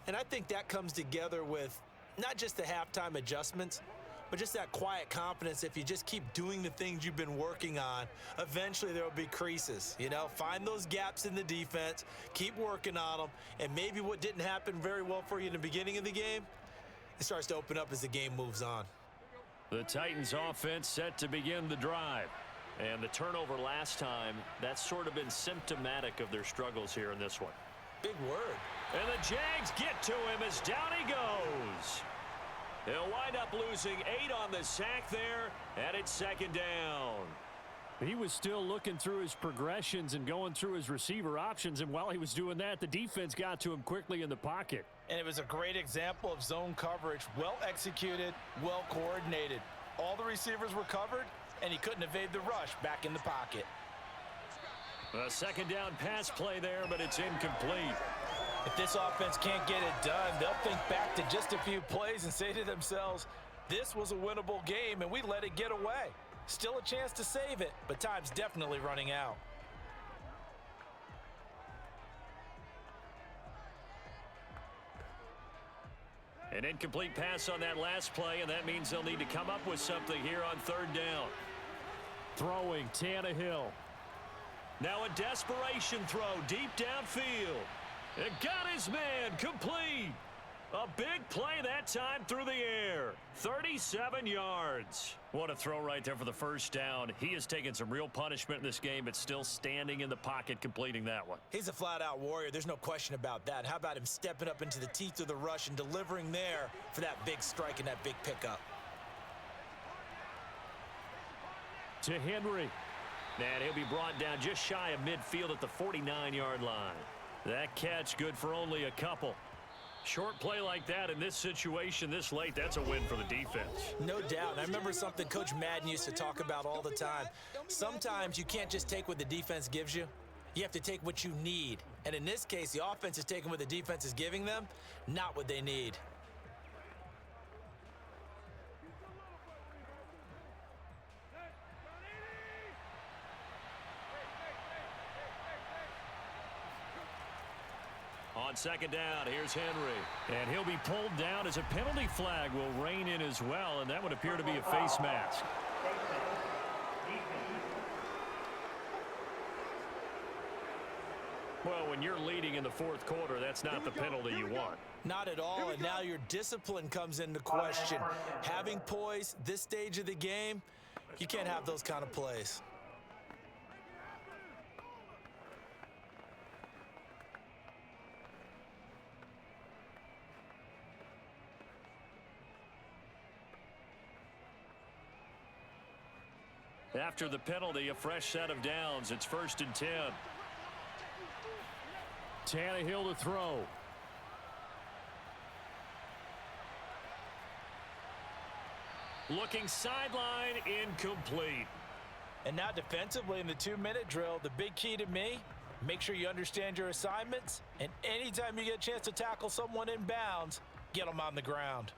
And I think that comes together with not just the halftime adjustments, but just that quiet confidence. If you just keep doing the things you've been working on, eventually there will be creases. You know, find those gaps in the defense, keep working on them, and maybe what didn't happen very well for you in the beginning of the game, it starts to open up as the game moves on. The Titans offense set to begin the drive. And the turnover last time, that's sort of been symptomatic of their struggles here in this one. Big word. And the Jags get to him as down he goes. He'll wind up losing 8 on the sack there, and it's 2nd down. He was still looking through his progressions and going through his receiver options, and while he was doing that, the defense got to him quickly in the pocket. And it was a great example of zone coverage, well executed, well coordinated. All the receivers were covered, and he couldn't evade the rush back in the pocket. A 2nd down pass play there, but it's incomplete. If this offense can't get it done, they'll think back to just a few plays and say to themselves, this was a winnable game and we let it get away. Still a chance to save it, but time's definitely running out. An incomplete pass on that last play, and that means they'll need to come up with something here on 3rd down. Throwing Tannehill. Now a desperation throw deep downfield. It got his man complete. A big play that time through the air. 37 yards. What a throw right there for the 1st down. He has taken some real punishment in this game, but still standing in the pocket completing that one. He's a flat-out warrior. There's no question about that. How about him stepping up into the teeth of the rush and delivering there for that big strike and that big pickup? To Henry. And he'll be brought down just shy of midfield at the 49-yard line. That catch good for only a couple. Short play like that in this situation this late, that's a win for the defense. No doubt. And I remember something Coach Madden used to talk about all the time. Sometimes you can't just take what the defense gives you. You have to take what you need. And in this case, the offense is taking what the defense is giving them, not what they need. On second down, here's Henry. And he'll be pulled down as a penalty flag will rein in as well, and that would appear to be a face mask. Well, when you're leading in the fourth quarter, that's not the penalty you want. Not at all, and now your discipline comes into question. Having poise this stage of the game, you can't have those kind of plays. After the penalty, a fresh set of downs. It's 1st and 10. Tannehill to throw. Looking sideline, incomplete. And now defensively in the 2-minute drill, the big key to me, make sure you understand your assignments, and anytime you get a chance to tackle someone in bounds, get them on the ground.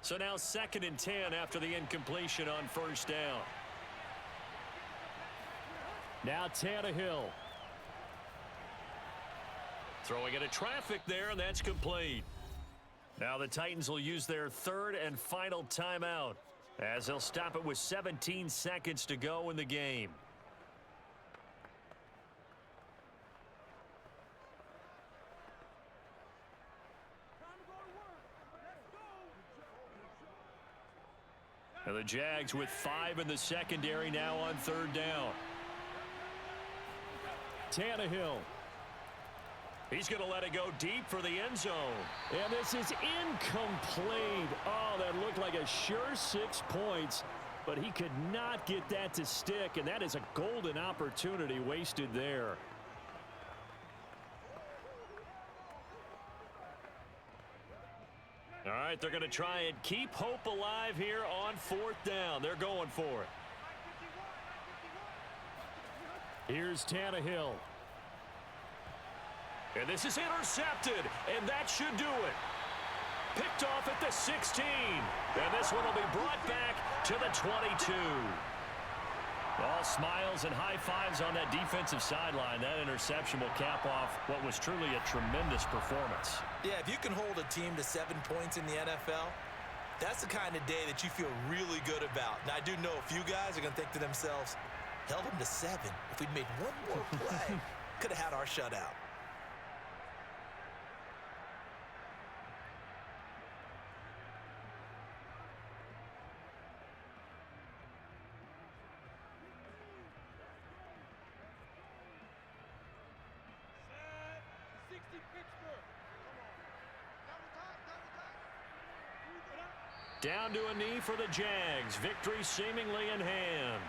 So now 2nd and 10 after the incompletion on 1st down. Now Tannehill. Throwing into traffic there, and that's complete. Now the Titans will use their 3rd and final timeout as they'll stop it with 17 seconds to go in the game. And the Jags with 5 in the secondary now on 3rd down. Tannehill. He's going to let it go deep for the end zone. And this is incomplete. Oh, that looked like a sure 6 points, but he could not get that to stick, and that is a golden opportunity wasted there. All right, they're going to try and keep hope alive here on 4th down. They're going for it. Here's Tannehill. And this is intercepted, and that should do it. Picked off at the 16. And this one will be brought back to the 22. All smiles and high fives on that defensive sideline. That interception will cap off what was truly a tremendous performance. Yeah, if you can hold a team to 7 points in the NFL, that's the kind of day that you feel really good about. Now, I do know a few guys are going to think to themselves, held them to 7. If we'd made one more play, could have had our shutout. Down to a knee for the Jags. Victory seemingly in hand.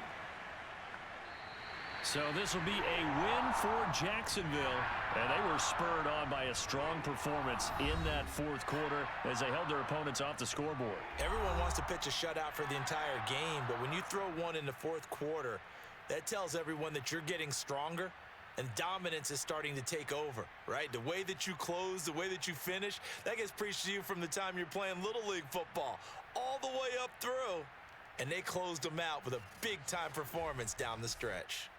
So this will be a win for Jacksonville. And they were spurred on by a strong performance in that 4th quarter as they held their opponents off the scoreboard. Everyone wants to pitch a shutout for the entire game, but when you throw one in the 4th quarter, that tells everyone that you're getting stronger and dominance is starting to take over, right? The way that you close, the way that you finish, that gets preached to you from the time you're playing Little League football all the way up through. And they closed them out with a big-time performance down the stretch.